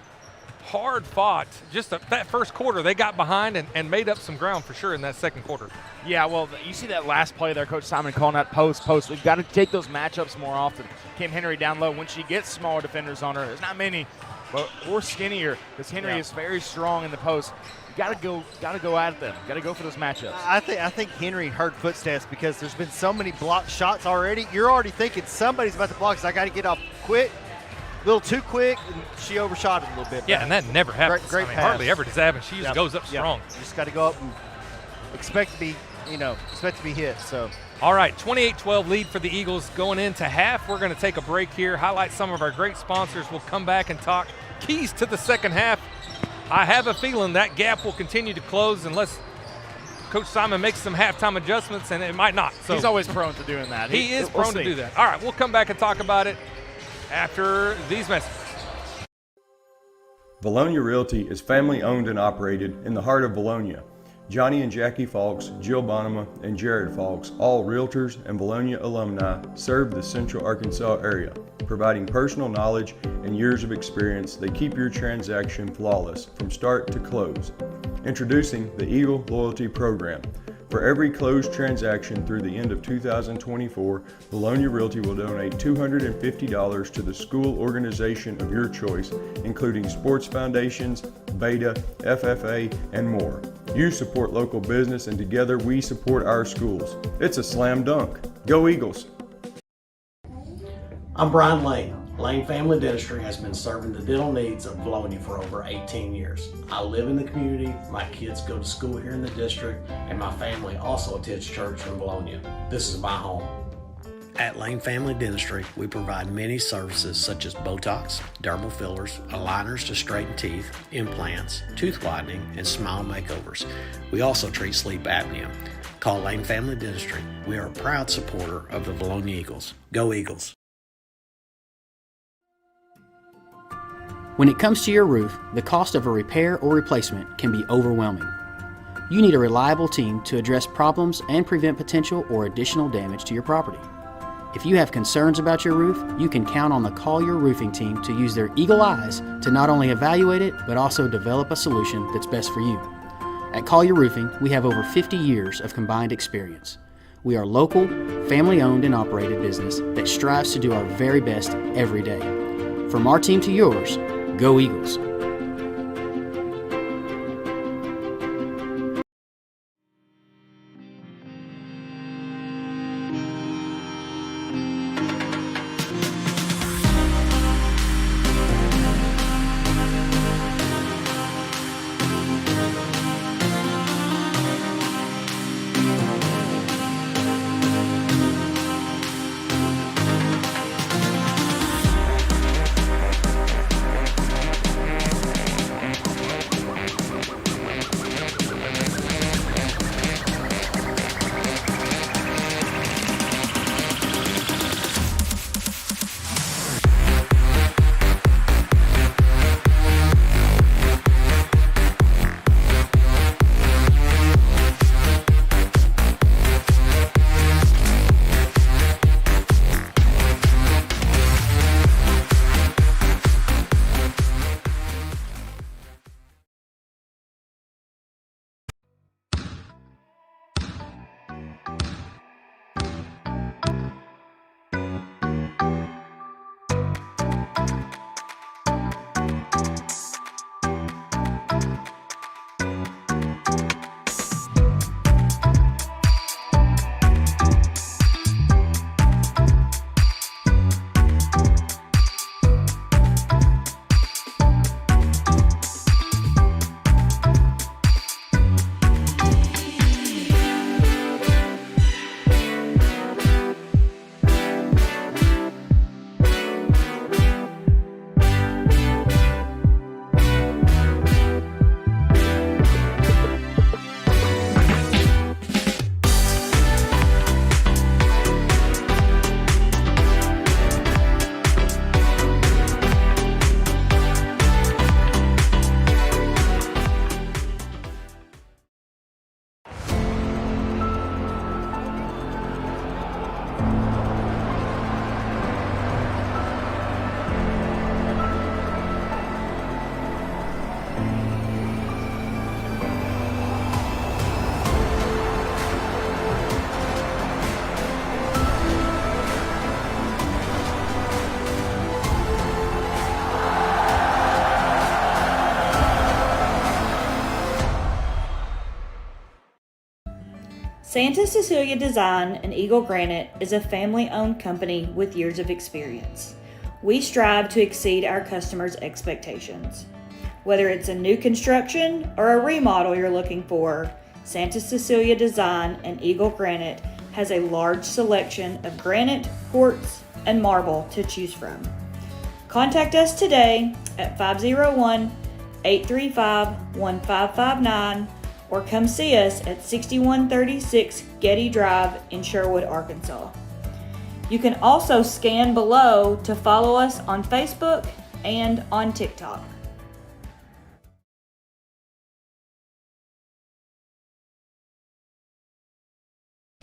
hard fought. Just that first quarter, they got behind and made up some ground for sure in that second quarter. Yeah, well, you see that last play there, Coach Simon calling that post. We've got to take those matchups more often. Kim Henry down low. When she gets smaller defenders on her, there's not many, but or skinnier, because Henry is very strong in the post. You got to go at them. Got to go for those matchups. I think Henry heard footsteps because there's been so many blocked shots already. You're already thinking somebody's about to block, so I got to get off quick. A little too quick, and she overshot it a little bit. Yeah, and that never happens. Great pass. Hardly ever does that happen. She just goes up strong. You just got to go up and expect to be hit. So. All right, 28-12 lead for the Eagles going into half. We're going to take a break here, highlight some of our great sponsors. We'll come back and talk keys to the second half. I have a feeling that gap will continue to close unless Coach Simon makes some halftime adjustments, and it might not. So he's always prone to doing that. He is prone to do that. All right, we'll come back and talk about it after these messages. Vilonia Realty is family owned and operated in the heart of Vilonia. Johnny and Jackie Falks, Jill Bonema, and Jared Falks, all realtors and Vilonia alumni, serve the Central Arkansas area. Providing personal knowledge and years of experience, they keep your transaction flawless from start to close. Introducing the Eagle Loyalty Program. For every closed transaction through the end of 2024, Vilonia Realty will donate $250 to the school organization of your choice, including sports foundations, Beta, FFA, and more. You support local business, and together we support our schools. It's a slam dunk. Go Eagles! I'm Brian Lane. Lane Family Dentistry has been serving the dental needs of Vilonia for over 18 years. I live in the community, my kids go to school here in the district, and my family also attends church in Vilonia. This is my home. At Lane Family Dentistry, we provide many services such as Botox, dermal fillers, aligners to straighten teeth, implants, tooth whitening, and smile makeovers. We also treat sleep apnea. Call Lane Family Dentistry. We are a proud supporter of the Vilonia Eagles. Go Eagles! When it comes to your roof, the cost of a repair or replacement can be overwhelming. You need a reliable team to address problems and prevent potential or additional damage to your property. If you have concerns about your roof, you can count on the Collier Roofing team to use their eagle eyes to not only evaluate it, but also develop a solution that's best for you. At Collier Roofing, we have over 50 years of combined experience. We are local, family-owned and operated business that strives to do our very best every day. From our team to yours, go Eagles! Santa Cecilia Design and Eagle Granite is a family-owned company with years of experience. We strive to exceed our customers' expectations. Whether it's a new construction or a remodel you're looking for, Santa Cecilia Design and Eagle Granite has a large selection of granite, quartz, and marble to choose from. Contact us today at 501-835-1559 or come see us at 6136 Getty Drive in Sherwood, Arkansas. You can also scan below to follow us on Facebook and on TikTok.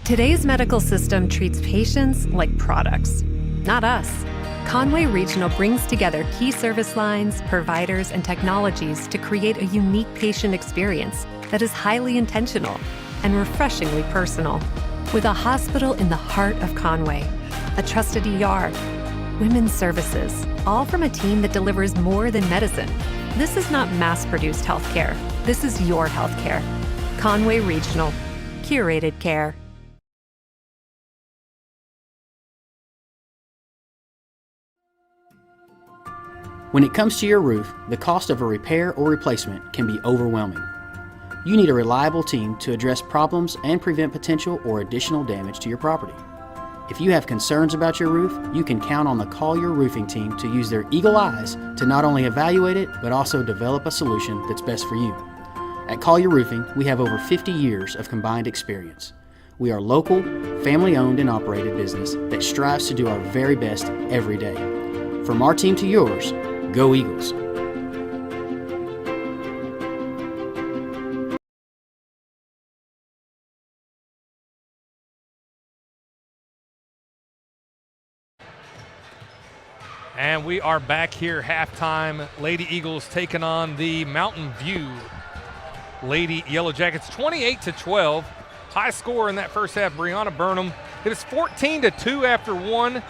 Today's medical system treats patients like products, not us. Conway Regional brings together key service lines, providers, and technologies to create a unique patient experience that is highly intentional and refreshingly personal. With a hospital in the heart of Conway, a trusted ER, women's services, all from a team that delivers more than medicine. This is not mass-produced healthcare. This is your healthcare. Conway Regional. Curated care. When it comes to your roof, the cost of a repair or replacement can be overwhelming. You need a reliable team to address problems and prevent potential or additional damage to your property. If you have concerns about your roof, you can count on the Collier Roofing team to use their eagle eyes to not only evaluate it, but also develop a solution that's best for you. At Collier Roofing, we have over 50 years of combined experience. We are local, family-owned and operated business that strives to do our very best every day. From our team to yours, go Eagles! And we are back here, halftime. Lady Eagles taking on the Mountain View Lady Yellow Jackets, 28-12. High score in that first half. Brianna Burnham. It is 14-2 after one,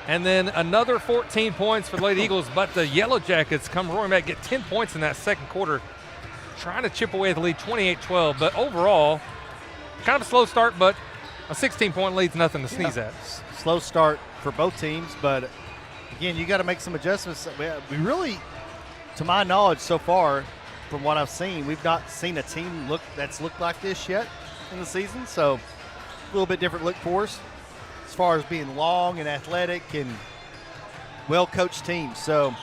and then another 14 points for the Lady Eagles. But the Yellow Jackets come roaring back, get 10 points in that second quarter, trying to chip away at the lead, 28-12. But overall, kind of a slow start, but a 16-point lead's nothing to sneeze at. Slow start for both teams, but again, you got to make some adjustments. We really, to my knowledge so far, from what I've seen, we've not seen a team that's looked like this yet in the season. So a little bit different look for us as far as being long and athletic and well-coached teams. So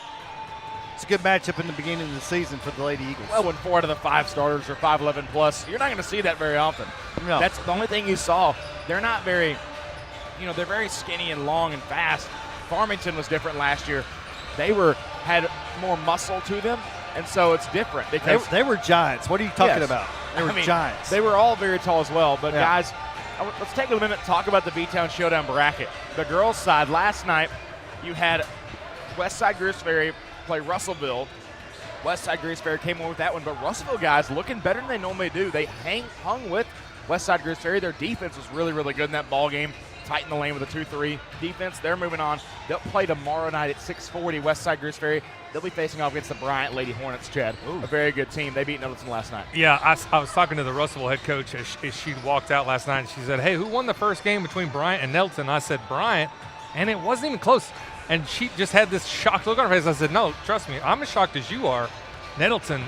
it's a good matchup in the beginning of the season for the Lady Eagles. Well, when 4 out of the 5 starters are 5'11 plus, you're not going to see that very often. No. That's the only thing you saw. They're not very, they're very skinny and long and fast. Farmington was different last year. They had more muscle to them, and so it's different because they were giants. What are you talking about? They were giants. They were all very tall as well. But guys, let's take a minute to talk about the V-Town Showdown bracket. The girls' side last night, you had Westside Greers Ferry play Russellville. Westside Greers Ferry came in with that one, but Russellville guys looking better than they normally do. They hung with Westside Greers Ferry. Their defense was really, really good in that ball game. Tight in the lane with a 2-3 defense. They're moving on. They'll play tomorrow night at 6:40 Westside Greers Ferry. They'll be facing off against the Bryant Lady Hornets, Chad. Ooh. A very good team. They beat Nettleton last night. Yeah, I was talking to the Russellville head coach as she walked out last night, and she said, hey, who won the first game between Bryant and Nettleton? I said, Bryant, and it wasn't even close. And she just had this shocked look on her face. I said, no, trust me, I'm as shocked as you are. Nettleton,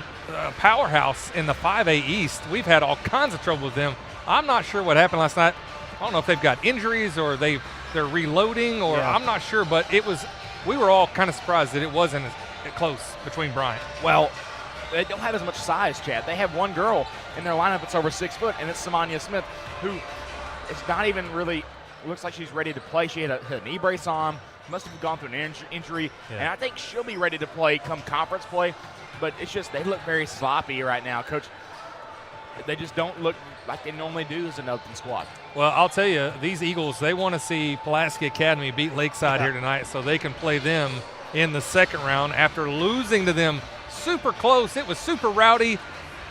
powerhouse in the 5A East. We've had all kinds of trouble with them. I'm not sure what happened last night. I don't know if they've got injuries or they're reloading, or I'm not sure, but we were all kind of surprised that it wasn't as close between Bryant. Well, they don't have as much size, Chad. They have one girl in their lineup that's over 6 foot, and it's Samania Smith, who is not even really looks like she's ready to play. She had a knee brace on, must have gone through an injury, and I think she'll be ready to play come conference play, but it's just they look very sloppy right now, Coach. They just don't look like they normally do as an open squad. Well, I'll tell you, these Eagles, they want to see Pulaski Academy beat Lakeside here tonight so they can play them in the second round after losing to them super close. It was super rowdy.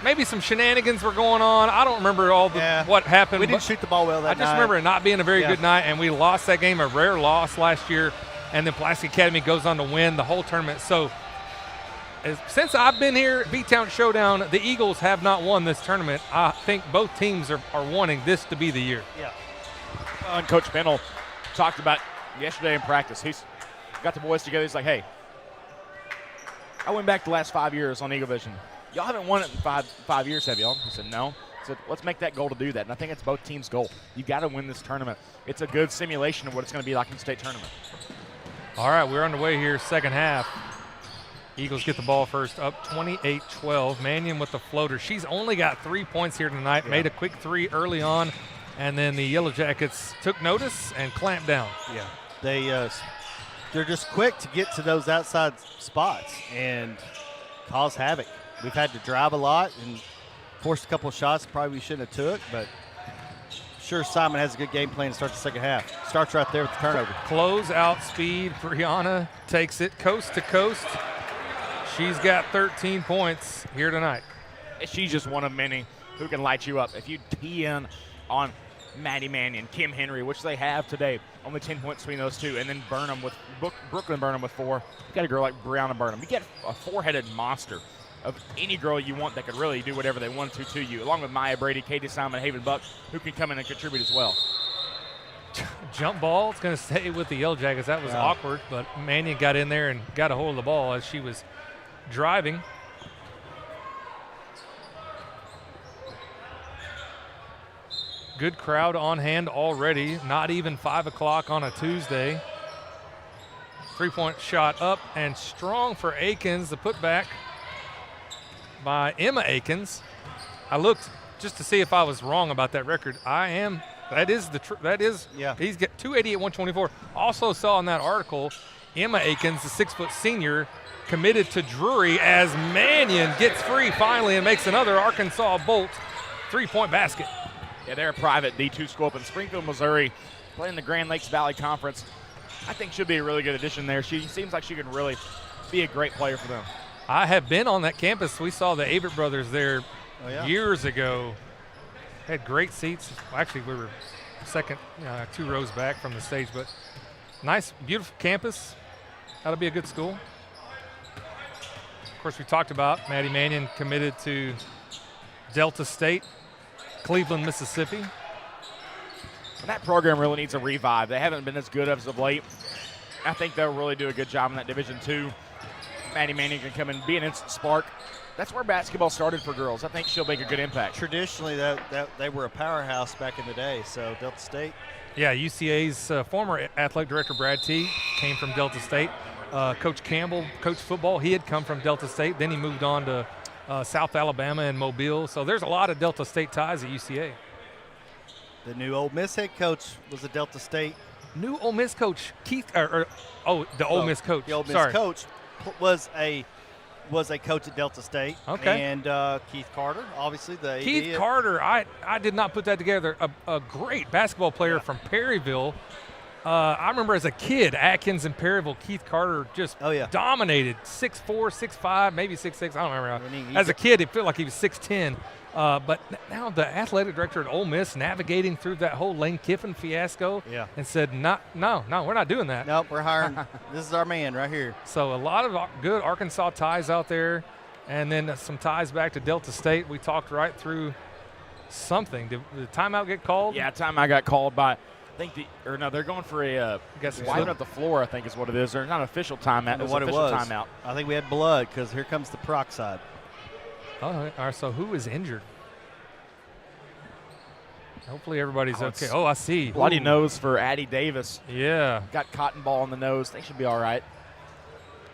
Maybe some shenanigans were going on. I don't remember what happened. We didn't shoot the ball well that night. I just remember it not being a very good night, and we lost that game, a rare loss last year, and then Pulaski Academy goes on to win the whole tournament. So since I've been here at V-Town Showdown, the Eagles have not won this tournament. I think both teams are wanting this to be the year. Yeah. Well, and Coach Pennell talked about yesterday in practice. He's got the boys together. He's like, hey, I went back the last 5 years on Eaglevision. Y'all haven't won it in five years, have y'all? He said, no. He said, let's make that goal to do that. And I think it's both teams' goal. You got to win this tournament. It's a good simulation of what it's going to be like in the state tournament. All right, we're underway here, second half. Eagles get the ball first, up 28-12. Mannion with the floater. She's only got 3 points here tonight, made a quick three early on, and then the Yellow Jackets took notice and clamped down. Yeah, they're just quick to get to those outside spots and cause havoc. We've had to drive a lot and forced a couple of shots probably we shouldn't have took, but sure Simon has a good game plan to start the second half. Starts right there with the turnover. Close out speed. Brianna takes it coast to coast. She's got 13 points here tonight. She's just one of many who can light you up. If you tee in on Maddie Mannion, Kim Henry, which they have today, only 10 points between those two, and then Burnham with Brooklyn Burnham with 4. You got a girl like Brianna Burnham. You get a 4-headed monster of any girl you want that could really do whatever they want to you, along with Maya Brady, Katie Simon, Haven Buck, who can come in and contribute as well. Jump ball. It's going to stay with the Yellow Jackets. That was awkward, but Mannion got in there and got a hold of the ball as she was driving. Good crowd on hand already. Not even 5 o'clock on a Tuesday. 3-point shot up and strong for Akins. The putback by Emma Akins. I looked just to see if I was wrong about that record. I am. That is Yeah. He's got 288 at 124. Also saw in that article, Emma Akins, the 6-foot senior, committed to Drury as Mannion gets free finally and makes another Arkansas Bolt 3-point basket. Yeah, they're a private D2 school up in Springfield, Missouri, playing the Grand Lakes Valley Conference. I think she'll be a really good addition there. She seems like she can really be a great player for them. I have been on that campus. We saw the Avett brothers there years ago. Had great seats. Well, actually, we were second, 2 rows back from the stage, but nice, beautiful campus. That'll be a good school. Of course, we talked about Maddie Mannion committed to Delta State, Cleveland, Mississippi. And that program really needs a revive. They haven't been as good as of late. I think they'll really do a good job in that Division II. Maddie Mannion can come and be an instant spark. That's where basketball started for girls. I think she'll make a good impact. Traditionally, that they were a powerhouse back in the day, so Delta State. Yeah, UCA's former athletic director, Brad T., came from Delta State. Coach Campbell coached football. He had come from Delta State. Then he moved on to South Alabama and Mobile. So there's a lot of Delta State ties at UCA. The new Ole Miss head coach was a Delta State. New Ole Miss coach, Keith, the Ole Miss coach. The Ole Miss coach was a coach at Delta State. Okay. And Keith Carter, obviously the AD. Keith Carter, I did not put that together. A great basketball player from Perryville. I remember as a kid, Atkins and Perryville, Keith Carter just dominated. 6'4", 6'5", maybe 6'6", I don't remember. As a kid, it felt like he was 6'10". But now the athletic director at Ole Miss navigating through that whole Lane Kiffin fiasco and said, no, we're not doing that. Nope, we're hiring. This is our man right here. So a lot of good Arkansas ties out there, and then some ties back to Delta State. We talked right through something. Did the timeout get called? Yeah, timeout got called by – they're going for a wiping up the floor, I think is what it is. There's not an official timeout. It's an official timeout. I think we had blood because here comes the peroxide. Oh, all right, so who is injured? Hopefully everybody's okay. Oh, I see. Bloody nose for Addie Davis. Yeah. Got cotton ball on the nose. They should be all right.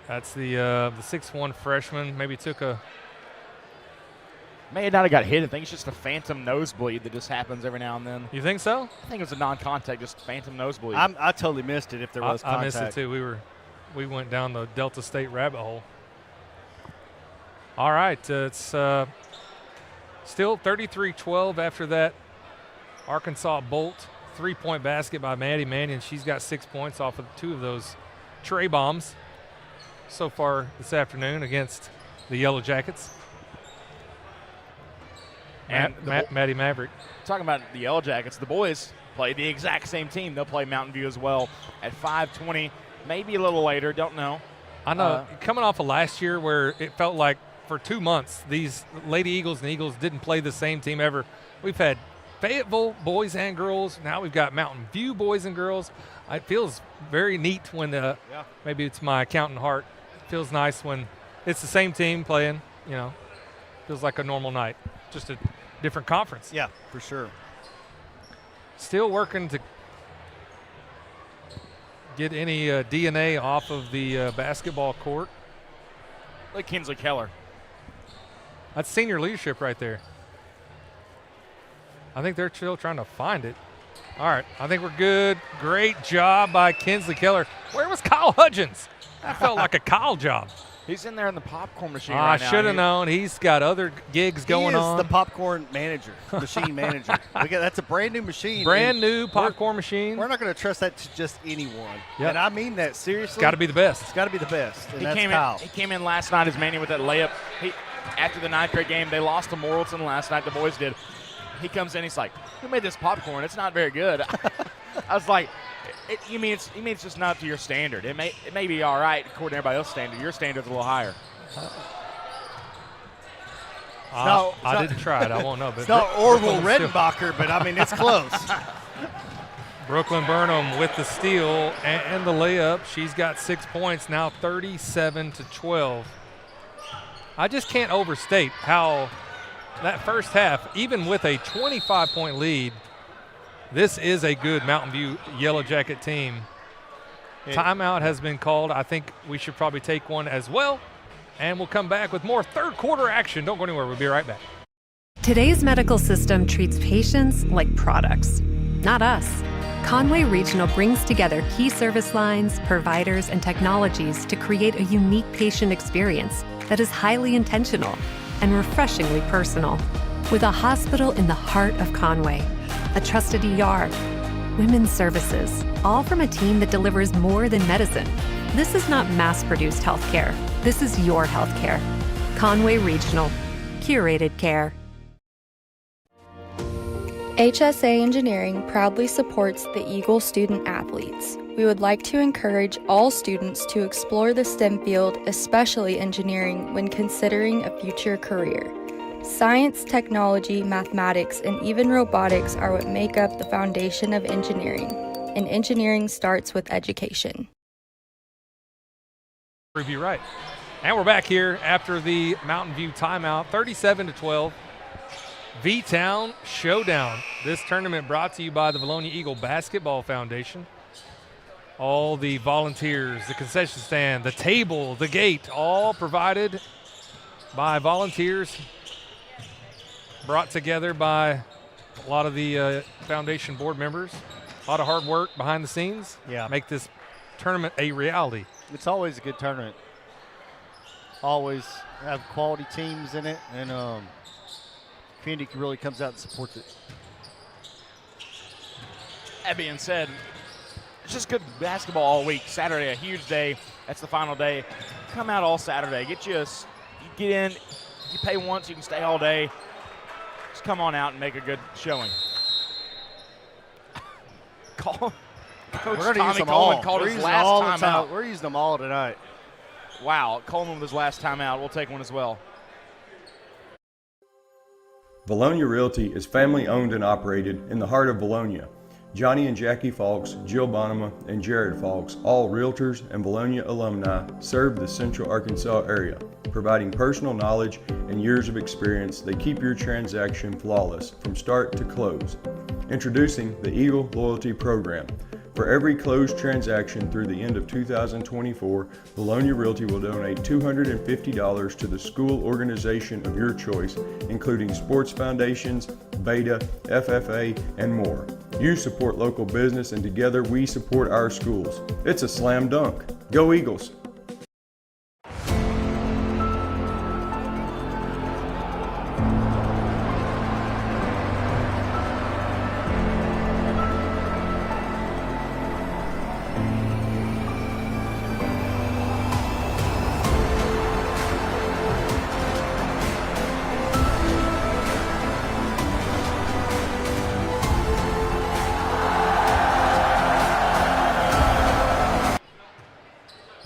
That's the 6'1" freshman. Maybe took a – may not have got hit. I think it's just a phantom nosebleed that just happens every now and then. You think so? I think it was a non-contact, just phantom nosebleed. I totally missed it if there was contact. I missed it too. We went down the Delta State rabbit hole. All right, it's still 33-12 after that Arkansas Bolt 3-point basket by Maddie Mannion. She's got 6 points off of 2 of those tray bombs so far this afternoon against the Yellow Jackets. And Maddie Maverick. Talking about the Yellow Jackets, the boys play the exact same team. They'll play Mountain View as well at 5:20, maybe a little later, don't know. I know, coming off of last year where it felt like for 2 months these Lady Eagles and Eagles didn't play the same team ever. We've had Fayetteville boys and girls. Now we've got Mountain View boys and girls. It feels very neat when maybe it's my accountant heart. It feels nice when it's the same team playing, feels like a normal night. Just a different conference. Yeah, for sure. Still working to get any DNA off of the basketball court. Like Kinsley Keller. That's senior leadership right there. I think they're still trying to find it. All right, I think we're good. Great job by Kinsley Keller. Where was Kyle Hudgens? That felt like a Kyle job. He's in there in the popcorn machine I right now. should have known. He's got other gigs going on. He is the popcorn manager, machine manager. That's a brand new machine. Brand new popcorn machine. We're not going to trust that to just anyone. Yep. And I mean that seriously. It's got to be the best. It's got to be the best. And that's He Kyle. came in last night as Manny with that layup. After the ninth grade game, they lost to Morrilton last night. The boys did. He comes in. He's like, "Who made this popcorn? It's not very good." I was like, "You mean it's just not up to your standard? It may be all right according to everybody else's standard. Your standard's a little higher." I didn't try it. I won't know. But It's not Orville Redenbacher, but I mean it's close. Brooklyn Burnham with the steal and the layup. She's got 6 points now, 37-12. I just can't overstate how that first half, even with a 25-point lead, this is a good Mountain View Yellow Jacket team. Timeout has been called. I think we should probably take one as well. And we'll come back with more third quarter action. Don't go anywhere. We'll be right back. Today's medical system treats patients like products, not us. Conway Regional brings together key service lines, providers, and technologies to create a unique patient experience that is highly intentional and refreshingly personal. With a hospital in the heart of Conway, a trusted ER, women's services, all from a team that delivers more than medicine. This is not mass-produced healthcare. This is your healthcare. Conway Regional. Curated care. HSA Engineering proudly supports the Eagle student athletes. We would like to encourage all students to explore the STEM field, especially engineering, when considering a future career. Science, technology, mathematics, and even robotics are what make up the foundation of engineering, and engineering starts with education. Prove you right. And we're back here after the Mountain View timeout, 37-12. V-Town Showdown. This tournament brought to you by the Vilonia Eagle Basketball Foundation. All the volunteers, the concession stand, the table, the gate, all provided by volunteers, brought together by a lot of the foundation board members. A lot of hard work behind the scenes. Yeah. Make this tournament a reality. It's always a good tournament. Always have quality teams in it, and community really comes out and supports it. That being said, it's just good basketball all week. Saturday, a huge day. That's the final day. Come out all Saturday. You get in, you pay once, you can stay all day. Just come on out and make a good showing. Coach Tommy Coleman called his last timeout. We're using them all tonight. Wow, Coleman with his last timeout. We'll take one as well. Vilonia Realty is family owned and operated in the heart of Vilonia. Johnny and Jackie Falks, Jill Bonema, and Jared Falks, all realtors and Vilonia alumni, serve the Central Arkansas area, providing personal knowledge and years of experience that keep your transaction flawless from start to close. Introducing the Eagle Loyalty Program. For every closed transaction through the end of 2024, Vilonia Realty will donate $250 to the school organization of your choice, including sports foundations, Beta, FFA, and more. You support local business, and together we support our schools. It's a slam dunk. Go Eagles!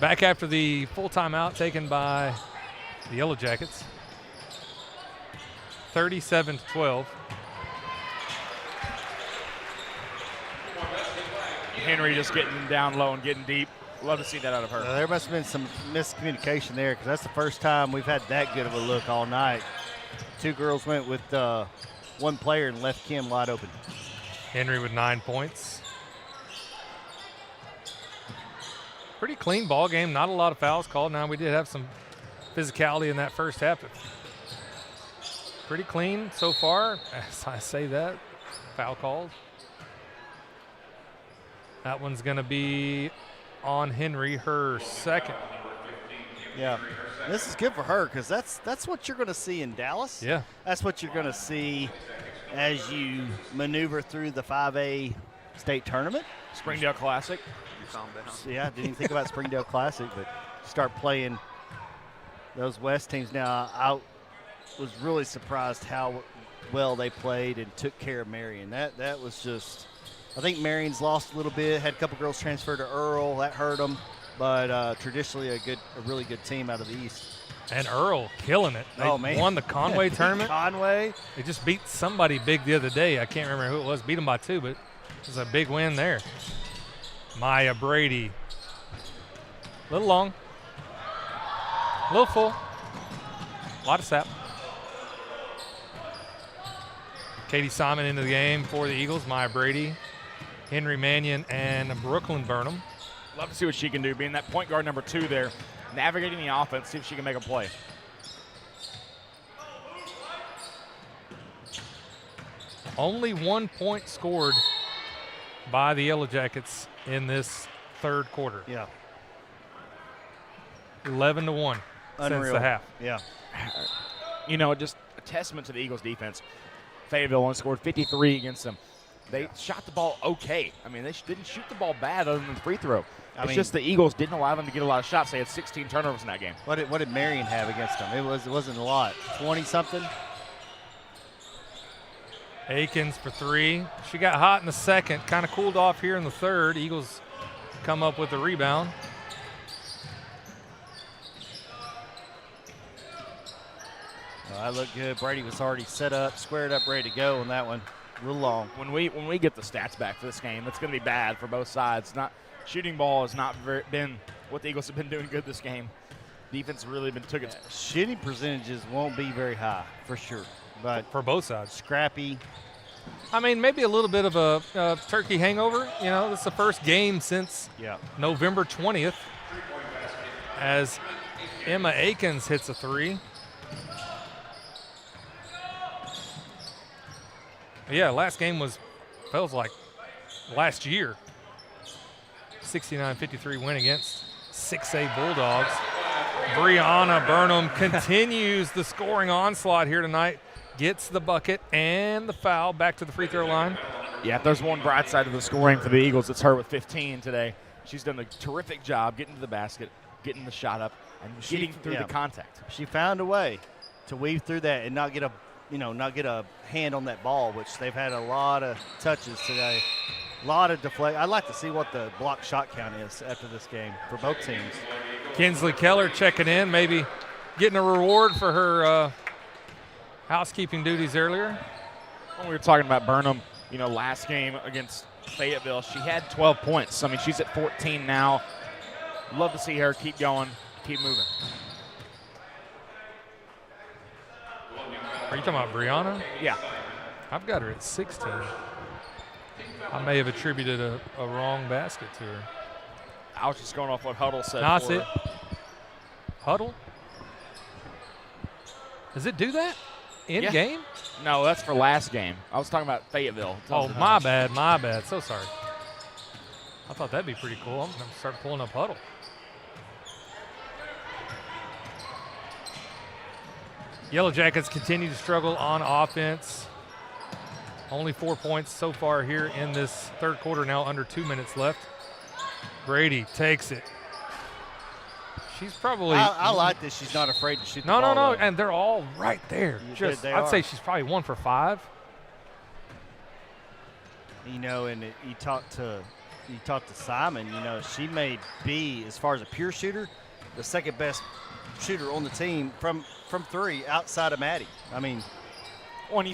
Back after the full timeout taken by the Yellow Jackets. 37-12. Henry just getting down low and getting deep. Love to see that out of her. There must have been some miscommunication there, because that's the first time we've had that good of a look all night. Two girls went with one player and left Kim wide open. Henry with 9 points. Pretty clean ball game. Not a lot of fouls called. Now we did have some physicality in that first half. Pretty clean so far. As I say that, foul called. That one's going to be on Henry, her second. Yeah. This is good for her because that's what you're going to see in Dallas. Yeah. That's what you're going to see as you maneuver through the 5A state tournament. Springdale Classic. Yeah, didn't even think about Springdale Classic, but start playing those West teams. Now, I was really surprised how well they played and took care of Marion. That was just – I think Marion's lost a little bit, had a couple girls transfer to Earl. That hurt them, but traditionally a really good team out of the East. And Earl killing it. They won the Conway tournament. Conway. They just beat somebody big the other day. I can't remember who it was. Beat them by 2, but it was a big win there. Maya Brady. A little long. A little full. A lot of sap. Katie Simon into the game for the Eagles. Maya Brady, Henry Mannion, and Brooklyn Burnham. Love to see what she can do, being that point guard number 2 there, navigating the offense, see if she can make a play. Only 1 point scored by the Yellow Jackets in this third quarter. Yeah. 11-1 since the half. Yeah. You know, just a testament to the Eagles defense. Fayetteville only scored 53 against them. They shot the ball okay. I mean, they didn't shoot the ball bad other than the free throw. It's just the Eagles didn't allow them to get a lot of shots. They had 16 turnovers in that game. What did Marion have against them? It wasn't a lot. 20-something? Akins for 3. She got hot in the second, kind of cooled off here in the third. Eagles come up with the rebound. That looked good. Brady was already set up, squared up, ready to go on that one. A little long. When we get the stats back for this game, it's going to be bad for both sides. Shooting ball has not been what the Eagles have been doing good this game. Defense really took its shooting percentages won't be very high for sure, but for both sides, scrappy. I mean, maybe a little bit of a turkey hangover. You know, this is the first game since November 20th, as Emma Akins hits a 3. Yeah, last game feels like last year. 69-53 win against 6A Bulldogs. Brianna Burnham continues the scoring onslaught here tonight. Gets the bucket and the foul back to the free throw line. Yeah, if there's one bright side of the scoring for the Eagles, it's her with 15 today. She's done a terrific job getting to the basket, getting the shot up, and getting through the contact. She found a way to weave through that and not get a hand on that ball, which they've had a lot of touches today. A lot of deflect. I'd like to see what the block shot count is after this game for both teams. Kinsley Keller checking in, maybe getting a reward for her housekeeping duties earlier. When we were talking about Burnham, last game against Fayetteville, she had 12 points. I mean, she's at 14 now. Love to see her keep going, keep moving. Are you talking about Brianna? Yeah. I've got her at 16. I may have attributed a wrong basket to her. I was just going off what Huddle said. That's it. Huddle? Does it do that in game? No, that's for last game. I was talking about Fayetteville. Oh, my bad. So sorry. I thought that'd be pretty cool. I'm going to start pulling up Huddle. Yellow Jackets continue to struggle on offense. Only 4 points so far here in this third quarter, now under 2 minutes left. Brady takes it. She's probably... I like this. She's not afraid to shoot the ball. No, and they're all right there. I'd say she's probably 1 for 5. And you talk to Simon, she may be, as far as a pure shooter, the second best shooter on the team from 3 outside of Maddie. I mean,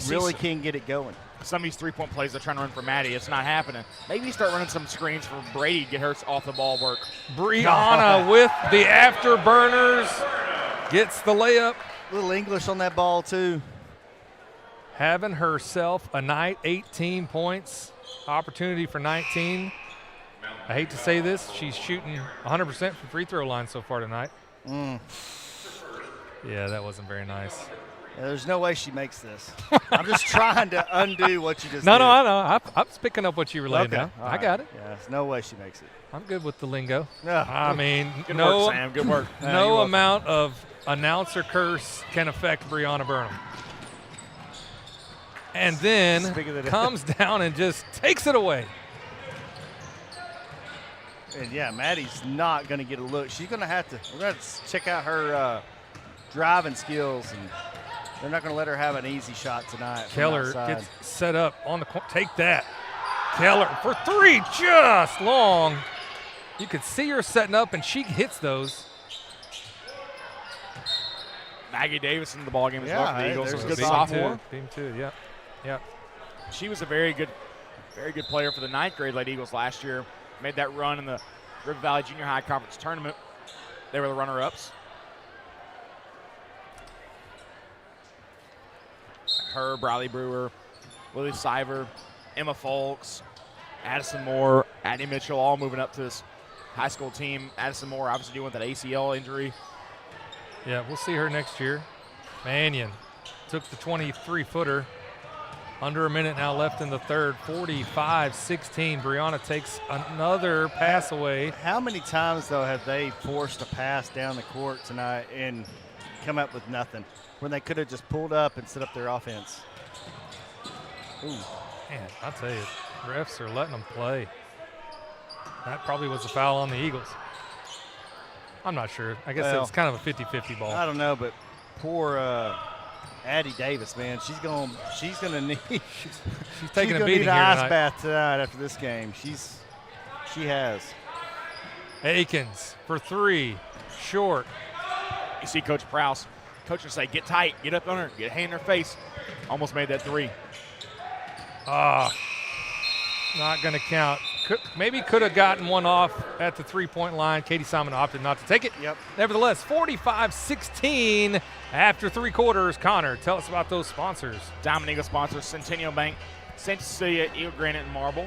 really can get it going. Some of these three-point plays they're trying to run for Maddie, it's not happening. Maybe you start running some screens for Brady to get her off the ball work. Brianna with the afterburners gets the layup. Little English on that ball, too. Having herself a night, 18 points, opportunity for 19. I hate to say this, she's shooting 100% from free throw line so far tonight. Yeah, that wasn't very nice. There's no way she makes this. I'm just trying to undo what you just No, did. no, I know. I was picking up what you were laying down. All I right. got it. Yeah, there's no way she makes it. I'm good with the lingo. Yeah. I mean, Good no, work, Sam. Good work. you're no welcome. amount of announcer curse can affect Brianna Burnham. And then Speaking of the- comes down and just takes it away. And yeah, Maddie's not going to get a look. She's going to have to. We're going to check out her driving skills, and they're not going to let her have an easy shot tonight. from Keller outside. gets set up on the corner. Take that. Keller for three, just long. You could see her setting up, and she hits those. Maggie Davis in the ballgame as well Yeah, for the hey, Eagles. there's Good a sophomore. Beam two, yep. Yep. She was a very good player for the 9th grade Lady Eagles last year. Made that run in the River Valley Junior High Conference Tournament. They were the runner-ups. Her, Briley Brewer, Lily Siver, Emma Folks, Addison Moore, Addie Mitchell, all moving up to this high school team. Addison Moore obviously dealing with that ACL injury. Yeah, we'll see her next year. Mannion took the 23-footer. Under a minute now left in the third. 45-16. Brianna takes another pass away. How many times, though, have they forced a pass down the court tonight and come up with nothing when they could have just pulled up and set up their offense? Ooh. Man, I'll tell you, refs are letting them play. That probably was a foul on the Eagles. I'm not sure. I guess Well, it's kind of a 50-50 ball. I don't know, but poor Addie Davis, man. She's gonna need. She's taking a gonna beating need here an ice tonight. bath tonight after this game. She has. Akins for three, short. You see Coach Prowse. Coach will say, get tight, get up on her, get a hand in her face. Almost made that three. Not going to count. Maybe could have gotten one off at the three-point line. Katie Simon opted not to take it. Yep. Nevertheless, 45-16 after three quarters. Connor, tell us about those sponsors. Diamond Eagle sponsors Centennial Bank, St. Cecilia, Eagle Granite and Marble.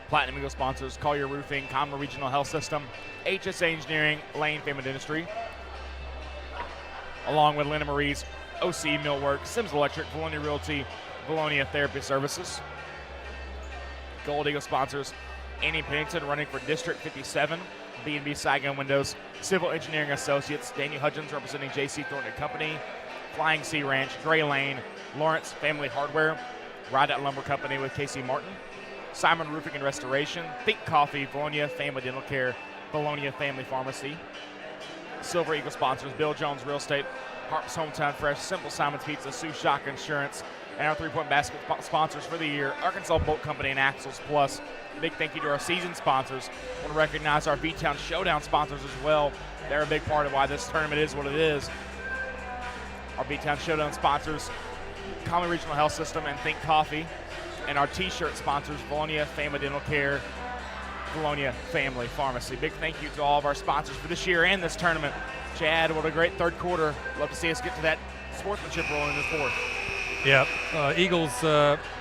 Platinum Eagle sponsors Collier Roofing, Conroe Regional Health System, HSA Engineering, Lane Family Dentistry, along with Linda Marie's OC Millwork, Sims Electric, Vilonia Realty, Vilonia Therapy Services. Gold Eagle sponsors Annie Pennington running for District 57, B&B Saigon Windows, Civil Engineering Associates, Daniel Hudgens representing J.C. Thornton & Company, Flying Sea Ranch, Gray Lane, Lawrence Family Hardware, Rideout Lumber Company with Casey Martin, Simon Roofing and Restoration, Think Coffee, Vilonia Family Dental Care, Vilonia Family Pharmacy. Silver Eagle sponsors Bill Jones Real Estate, Harp's Hometown Fresh, Simple Simon's Pizza, Sioux Shock Insurance, and our three-point basket sponsors for the year, Arkansas Bolt Company and Axles Plus. Big thank you to our season sponsors. I want to recognize our V-Town Showdown sponsors as well. They're a big part of why this tournament is what it is. Our V-Town Showdown sponsors, Conley Regional Health System and Think Coffee. And our T-shirt sponsors, Vilonia Family Dental Care, Vilonia Family Pharmacy. Big thank you to all of our sponsors for this year and this tournament. Chad, what a great third quarter. Love to see us get to that sportsmanship rolling in this fourth. Yep. Eagles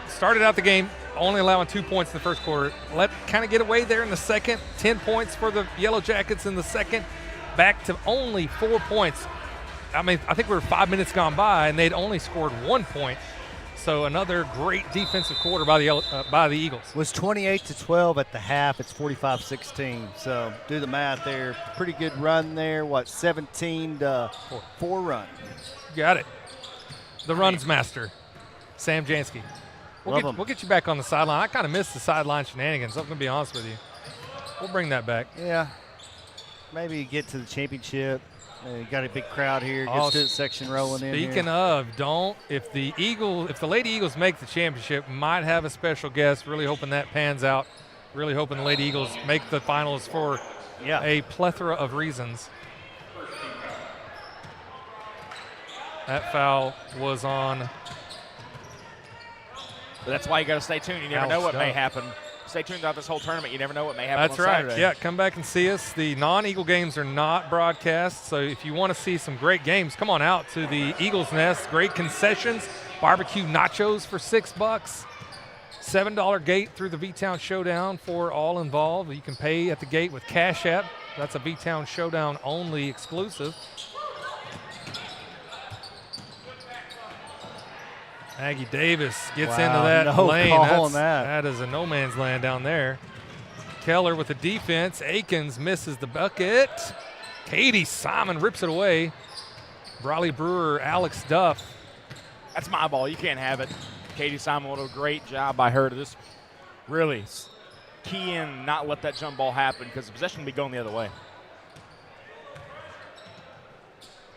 started out the game only allowing 2 points in the first quarter. Let kind of get away there in the second. 10 points for the Yellow Jackets in the second. Back to only 4 points. I mean, I think we were 5 minutes gone by, and they'd only scored 1 point. So another great defensive quarter by the Eagles. It was 28-12 at the half. It's 45-16. So do the math there. Pretty good run there. 17-4 run. Got it. The runs master, Sam Jansky. We'll get you back on the sideline. I kind of missed the sideline shenanigans. I'm going to be honest with you. We'll bring that back. Yeah. Maybe get to the championship. You got a big crowd here. Get student section rolling in. Speaking of, if the Lady Eagles make the championship, might have a special guest. Really hoping that pans out. Really hoping the Lady Eagles make the finals for a plethora of reasons. That foul was on. But that's why you got to stay tuned. You never know what may happen. Stay tuned throughout this whole tournament. You never know what may happen. That's on right. Saturday. Yeah, come back and see us. The non-Eagle games are not broadcast, so if you want to see some great games, come on out to the Eagles Nest. Great concessions, barbecue nachos for $6, $7 gate through the V-Town Showdown for all involved. You can pay at the gate with Cash App. That's a V-Town Showdown only exclusive. Maggie Davis gets Wow, into that no lane. call on that. That is a no man's land down there. Keller with the defense. Akins misses the bucket. Katie Simon rips it away. Briley Brewer, Alex Duff. That's my ball. You can't have it. Katie Simon, what a great job by her to just really key in and not let that jump ball happen because the possession will be going the other way.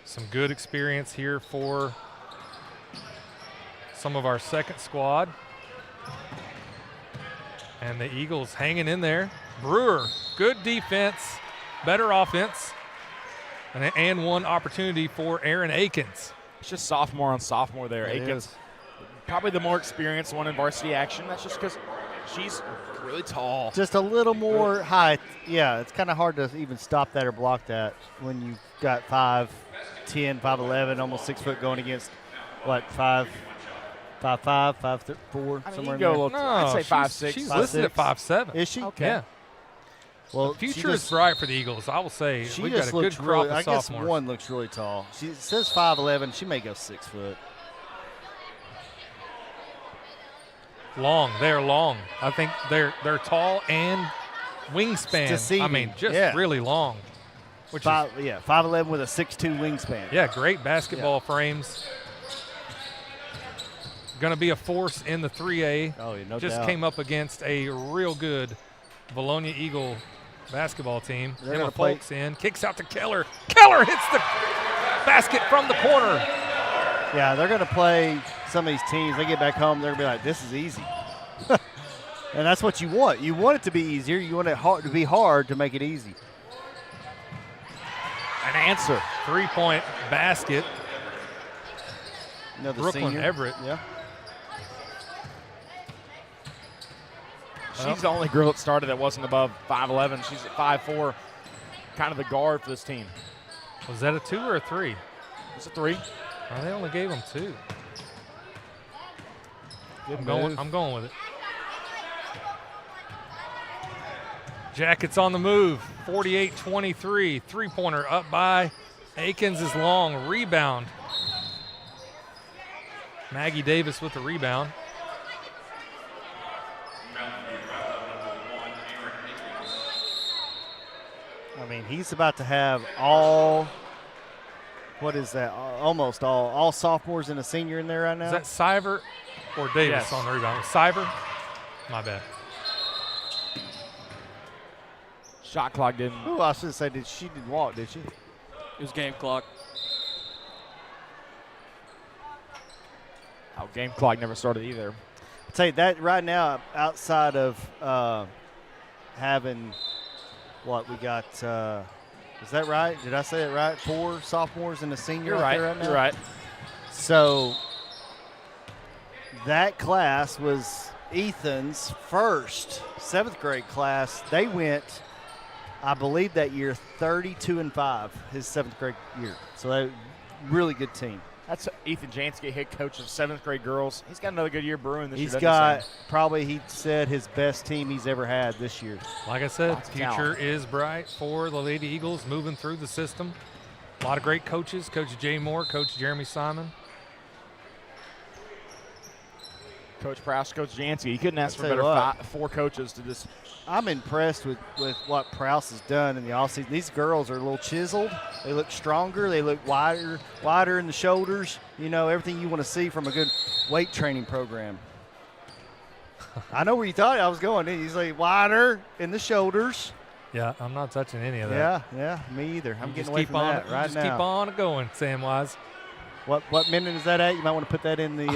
Some good experience here for some of our second squad. And the Eagles hanging in there. Brewer, good defense, better offense, and one opportunity for Aaron Akins. It's just sophomore on sophomore there. It Akins, is. probably the more experienced one in varsity action. That's just because she's really tall. Just a little more height. Yeah, it's kind of hard to even stop that or block that when you've got 5'10", 5'11", almost 6 foot going against, what, 5'5", 5'4", I mean, somewhere you go a in little. there. I'd say she's- 5'6". She's 5'6". listed at 5'7". Is she? Okay. Yeah. Well, The she future is just- bright for the Eagles. I will say She we've got just a good looks crop really, of I guess sophomores. one looks really tall. She says 5'11". She may go 6 foot. Long. They're long. I think they're tall and wingspan. Deceiving. I mean, just Yeah. really long. Which is 5'11" with a 6'2" wingspan. yeah, great basketball frames. Going to be a force in the 3A. Oh, yeah, no Just doubt. came up against a real good Vilonia Eagle basketball team. They're Emma gonna play- Folks in, kicks out to Keller. Keller hits the basket from the corner. Yeah, they're going to play some of these teams. They get back home, they're going to be like, this is easy. And that's what you want. You want it to be easier. You want it to be hard to make it easy. An answer. 3-point basket. Another Brooklyn senior. Everett. Yeah. She's the only girl that started that wasn't above 5'11". She's at 5'4", kind of the guard for this team. Was that a 2 or a 3? It's a 3. Oh, they only gave them 2. Good I'm move. going with it. Jackets on the move. 48-23. Three-pointer up by Akins is long. Rebound. Maggie Davis with the rebound. I mean, he's about to have all, what is that, almost all sophomores and a senior in there right now. Is that Siver or Davis Yes. on the rebound? Siver? My bad. Shot clock didn't. Ooh, I should say, she didn't walk, did she? It was game clock. Oh, game clock never started either. I'll tell you that right now, outside of having, what, we got, is that right? Did I say it right? 4 sophomores and a senior You're out right. there right now? You're right. So that class was Ethan's first 7th grade class. They went, I believe that year, 32-5, his 7th grade year. So they really good team. That's Ethan Jansky, head coach of 7th grade girls. He's got another good year brewing this year. He's doesn't got he, Sam? probably, he said, his best team he's ever had this year. Like I said, Lots of future talent. is bright for the Lady Eagles moving through the system. A lot of great coaches. Coach Jay Moore, Coach Jeremy Simon. Coach Prowse, Coach Jansky. You couldn't ask I'll for tell you better what. 4 coaches to just. I'm impressed with what Prowse has done in the offseason. These girls are a little chiseled. They look stronger. They look wider in the shoulders. You know, everything you want to see from a good weight training program. I know where you thought I was going. He's like wider in the shoulders. Yeah, I'm not touching any of that. Yeah, me either. I'm You getting just away keep from on, that you right just now. keep on going, Samwise. What minute is that at? You might want to put that in the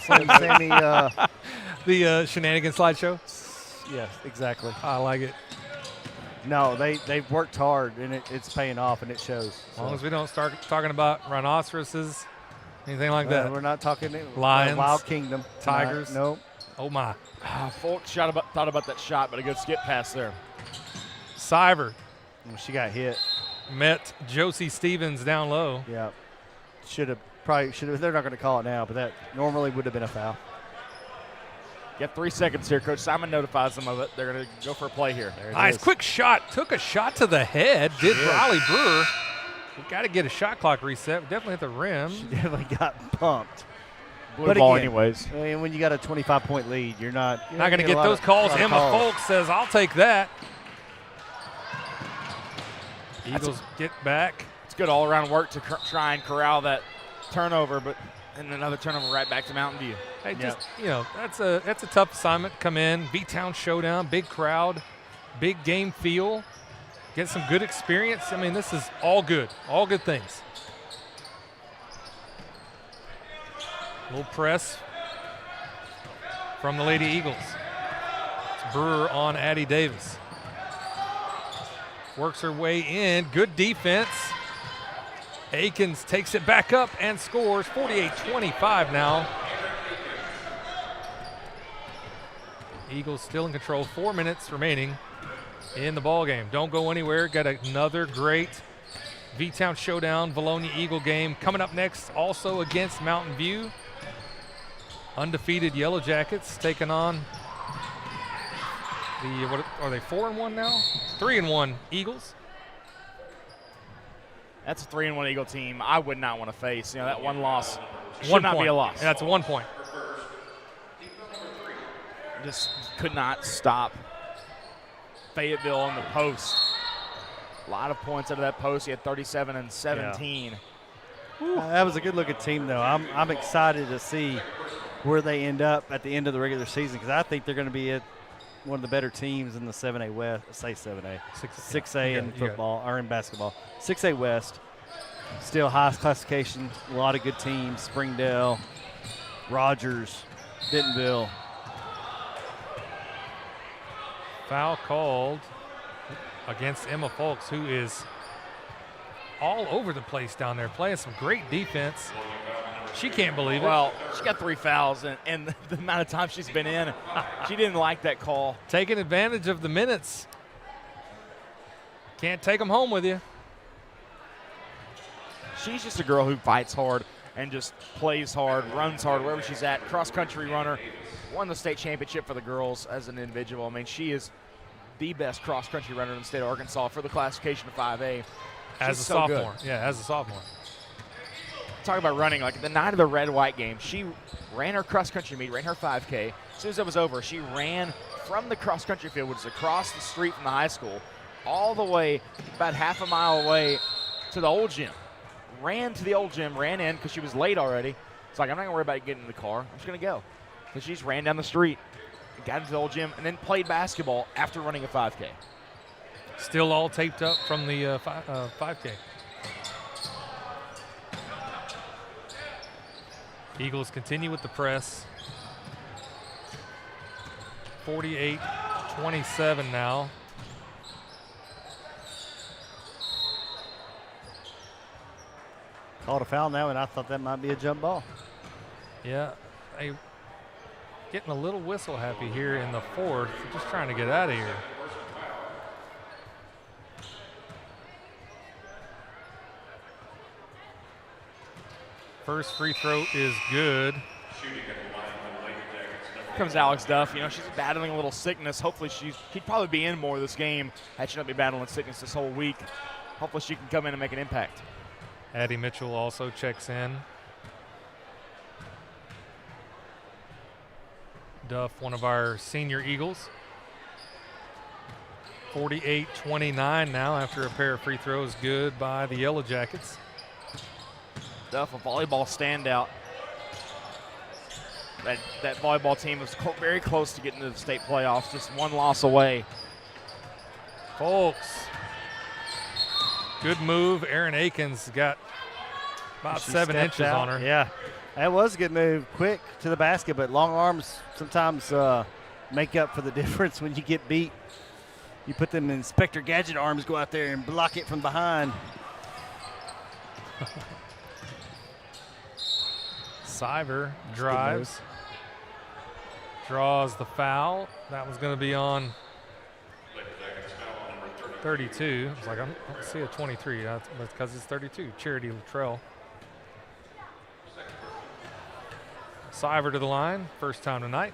Slim Sammy. The shenanigans slideshow. Yes, exactly. I like it. No, they've worked hard, and it's paying off, and it shows. As long as we don't start talking about rhinoceroses, anything like that. We're not talking Lions, Wild Kingdom. Tigers. Nope. Oh, my. Folks thought about that shot, but a good skip pass there. Siver She got hit. met Josie Stevens down low. Yeah. Should have. They're not going to call it now, but that normally would have been a foul. You have 3 seconds here. Coach Simon notifies them of it. They're going to go for a play here. There it Nice is. quick shot. Took a shot to the head. Did Riley Brewer. We got to get a shot clock reset. We definitely hit the rim. She definitely got pumped. Blue ball anyways. I mean, when you got a 25-point lead, you're not going to get those calls. Emma Folks says, I'll take that. Eagles get back. It's good all-around work to try and corral that turnover, and another turnover right back to Mountain View. Hey, that's a tough assignment. Come in, V-Town Showdown, big crowd, big game feel, get some good experience. I mean, this is all good things. Little press from the Lady Eagles. It's Brewer on Addie Davis. Works her way in. Good defense. Akins takes it back up and scores. 48-25 now. Eagles still in control. 4 minutes remaining in the ball game. Don't go anywhere. Got another great V-Town Showdown Vilonia Eagle game coming up next, also against Mountain View. Undefeated Yellow Jackets taking on the, what are they, 4-1 now? 3-1 Eagles. That's a 3-1 Eagle team I would not want to face. That one loss should not be a loss. That's 1 point. Just could not stop Fayetteville in the post. A lot of points out of that post. He had 37 and 17. That was a good-looking team, though. I'm excited to see where they end up at the end of the regular season, because I think they're going to be one of the better teams in the 7A West. Say 7A, 6A in football or in basketball. 6A West, still highest classification. A lot of good teams: Springdale, Rogers, Bentonville. Foul called against Emma Folks, who is all over the place down there, playing some great defense. She can't believe it. Well, she got 3 fouls, and the amount of time she's been in, she didn't like that call. Taking advantage of the minutes. Can't take them home with you. She's just a girl who fights hard and just plays hard, runs hard wherever she's at. Cross-country runner, won the state championship for the girls as an individual. I mean, she is the best cross-country runner in the state of Arkansas for the classification of 5A. As a sophomore. Yeah, as a sophomore. Talk about running, like the night of the red-white game, she ran her cross-country meet, ran her 5K. As soon as it was over, she ran from the cross-country field, which is across the street from the high school, all the way about half a mile away to the old gym. Ran to the old gym, ran in because she was late already. It's like, I'm not going to worry about getting in the car. I'm just going to go. So she just ran down the street, got into the old gym, and then played basketball after running a 5K. Still all taped up from the 5K. Eagles continue with the press. 48-27 now. Called a foul now, and I thought that might be a jump ball. Yeah, getting a little whistle happy here in the fourth. Just trying to get out of here. First free throw is good. Here comes Alex Duff. She's battling a little sickness. Hopefully she'd probably be in more this game had she not been battling sickness this whole week. Hopefully she can come in and make an impact. Addie Mitchell also checks in. Duff, one of our senior Eagles. 48-29 now after a pair of free throws good by the Yellow Jackets. Duff, a volleyball standout. That volleyball team was very close to getting to the state playoffs, just one loss away. Folks, good move. Aaron Akins got about 7 inches on her. Yeah, that was a good move. Quick to the basket, but long arms sometimes make up for the difference when you get beat. You put them Inspector Gadget arms, go out there and block it from behind. Siver drives, draws the foul. That was going to be on 32. I was like, I don't see a 23. That's because it's 32. Charity Luttrell. Siver to the line, first time tonight.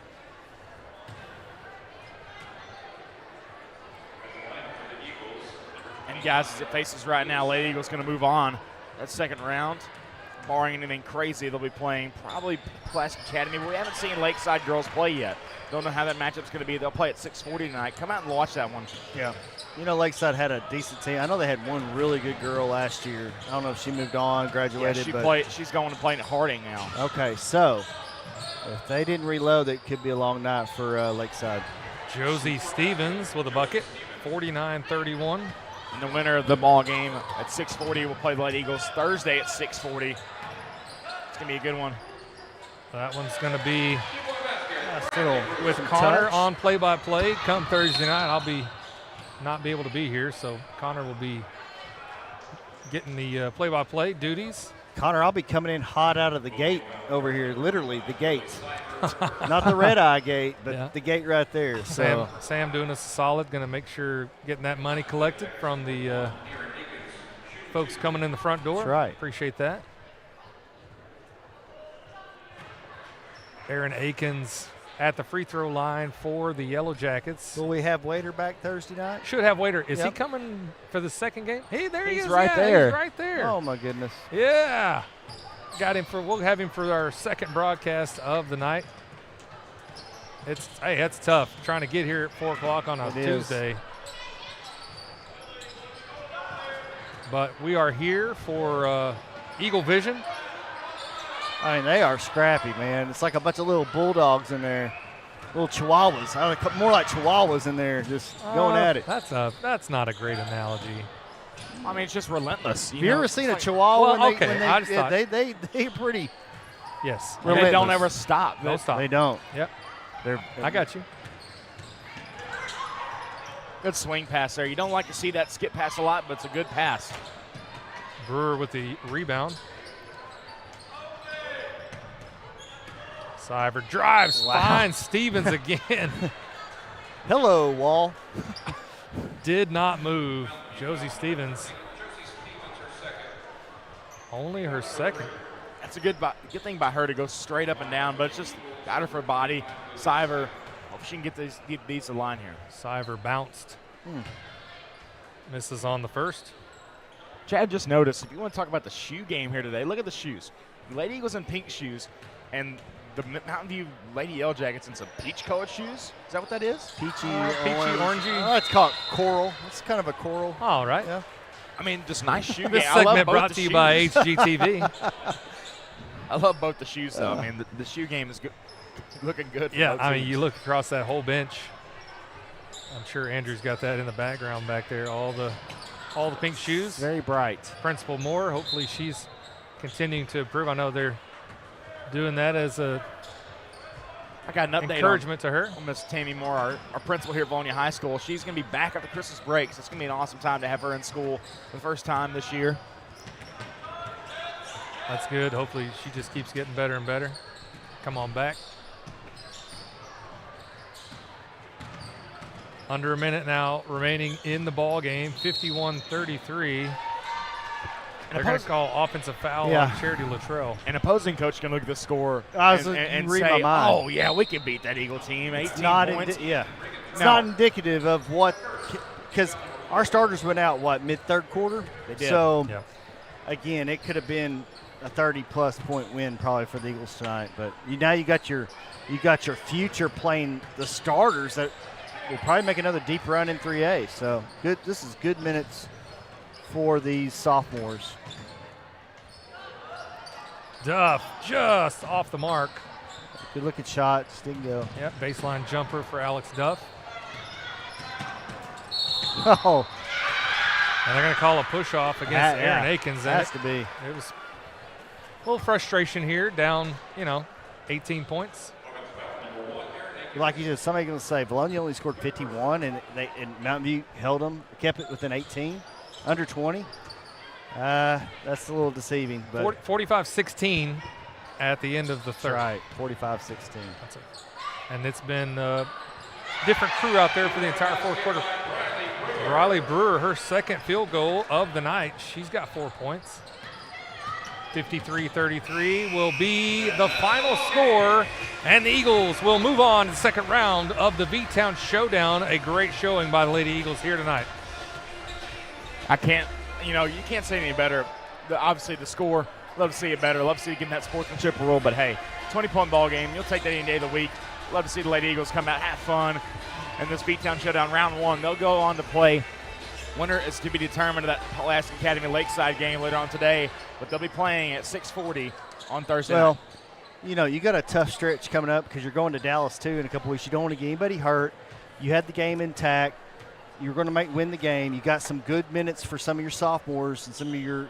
And guys, as it faces right now, Lady Eagles going to move on. That second round. barring anything crazy, they'll be playing probably Pulaski Academy, but we haven't seen Lakeside girls play yet. Don't know how that matchup's going to be. They'll play at 6:40 tonight. Come out and watch that one. Yeah. You know, Lakeside had a decent team. I know they had one really good girl last year. I don't know if she moved on, graduated. Yeah, she's going to play at Harding now. Okay, so if they didn't reload, it could be a long night for Lakeside. Josie Stevens with a bucket, 49-31. And the winner of the ball game at 6:40 will play the Lady Eagles Thursday at 6:40. It's going to be a good one. That one's going to be with some Connor touch. on play-by-play. Come Thursday night, I'll not be able to be here, so Connor will be getting the play-by-play duties. Connor, I'll be coming in hot out of the gate over here, literally the gate. Not the red eye gate, but the gate right there. So Sam doing us a solid, going to make sure getting that money collected from the folks coming in the front door. That's right. Appreciate that. Aaron Akins at the free throw line for the Yellow Jackets. Will we have Waiter back Thursday night? Should have Waiter. Is he Yep. coming for the second game? Hey, there he He's is. right Yeah, there. He's right there. Oh, my goodness. Yeah. We'll have him for our second broadcast of the night. That's tough trying to get here at 4 o'clock on a It is. Tuesday. But we are here for Eaglevision. I mean, they are scrappy, man. It's like a bunch of little bulldogs in there, little chihuahuas. More like chihuahuas in there, just going at it. That's not a great analogy. I mean, it's just relentless. Have you ever seen a chihuahua? Well, when okay, They, I just thought- they're pretty. Yes. They don't relentless. ever stop. Don't stop. They don't. Yep. I got you. Good swing pass there. You don't like to see that skip pass a lot, but it's a good pass. Brewer with the rebound. Syver drives, Wow. finds Stevens again. Hello, Wall. Did not move. Josie Stevens. Only her second. That's a good thing by her to go straight up and down, but it's just got her for a body. Syver, hope she can get these to line here. Syver bounced. Misses on the first. Chad just noticed, if you want to talk about the shoe game here today, look at the shoes. The Lady Eagles in pink shoes, and the Mountain View Lady Yellow Jackets in some peach-colored shoes. Is that what that is? Peachy, orangey. Oh, it's called coral. It's kind of a coral. All right. Yeah. I mean, just nice shoe game. This I love segment both brought the to you shoes. by HGTV. I love both the shoes, though. I mean, the shoe game is good, looking good. For Yeah, both I mean, teams. you look across that whole bench. I'm sure Andrew's got that in the background back there. All the pink shoes. Very bright. Principal Moore, hopefully she's continuing to improve. I know they're doing that as a I got an update encouragement to her. on Miss Tammy Moore, our principal here at Vilonia High School. She's going to be back after Christmas break, so it's going to be an awesome time to have her in school for the first time this year. That's good. Hopefully she just keeps getting better and better. Come on back. Under a minute now remaining in the ball game, 51-33. They're going to call offensive foul on Charity Luttrell. An opposing coach can look at the score I was and read say, my mind. oh, yeah, we can beat that Eagle team. 18 points. It's not indicative of what, because our starters went out, mid-third quarter? They did. So, Yeah. again, it could have been a 30-plus point win probably for the Eagles tonight. But now you got your future playing the starters that will probably make another deep run in 3A. So, good. This is good minutes for these sophomores. Duff just off the mark. Good looking shot. Didn't go. Yep, baseline jumper for Alex Duff. Oh. And they're going to call a push off against Aaron Akins. Has to be. It was a little frustration here, down, 18 points. Like you said, somebody's going to say Vilonia only scored 51, and Mountain View held them, kept it within 18, under 20. That's a little deceiving. But 45-16 at the end of the third. Right, 45-16. That's it. And it's been a different crew out there for the entire fourth quarter. Riley Brewer, her second field goal of the night. She's got 4 points. 53-33 will be the final score, and the Eagles will move on to the second round of the V-Town Showdown. A great showing by the Lady Eagles here tonight. I can't, you can't say any better. Obviously, the score, Love to see it better. Love to see it getting that sportsmanship rule. But hey, 20-point ball game. You'll take that any day of the week. Love to see the Lady Eagles come out, have fun. And this V-Town Showdown round 1, they'll go on to play. Winner is to be determined of that Pulaski Academy Lakeside game later on today. But they'll be playing at 6:40 on Thursday night. You know, you got a tough stretch coming up because you're going to Dallas, too, in a couple weeks. You don't want to get anybody hurt. You had the game intact. You're going to win the game. You got some good minutes for some of your sophomores and some of your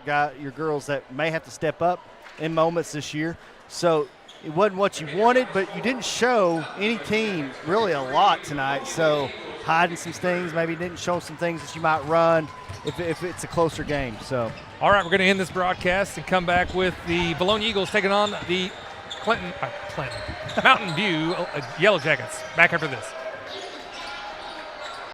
girls that may have to step up in moments this year. So it wasn't what you wanted, but you didn't show any team really a lot tonight. So hiding some things, maybe didn't show some things that you might run if it's a closer game. So all right, we're going to end this broadcast and come back with the Vilonia Eagles taking on the Mountain View Yellow Jackets. Back after this.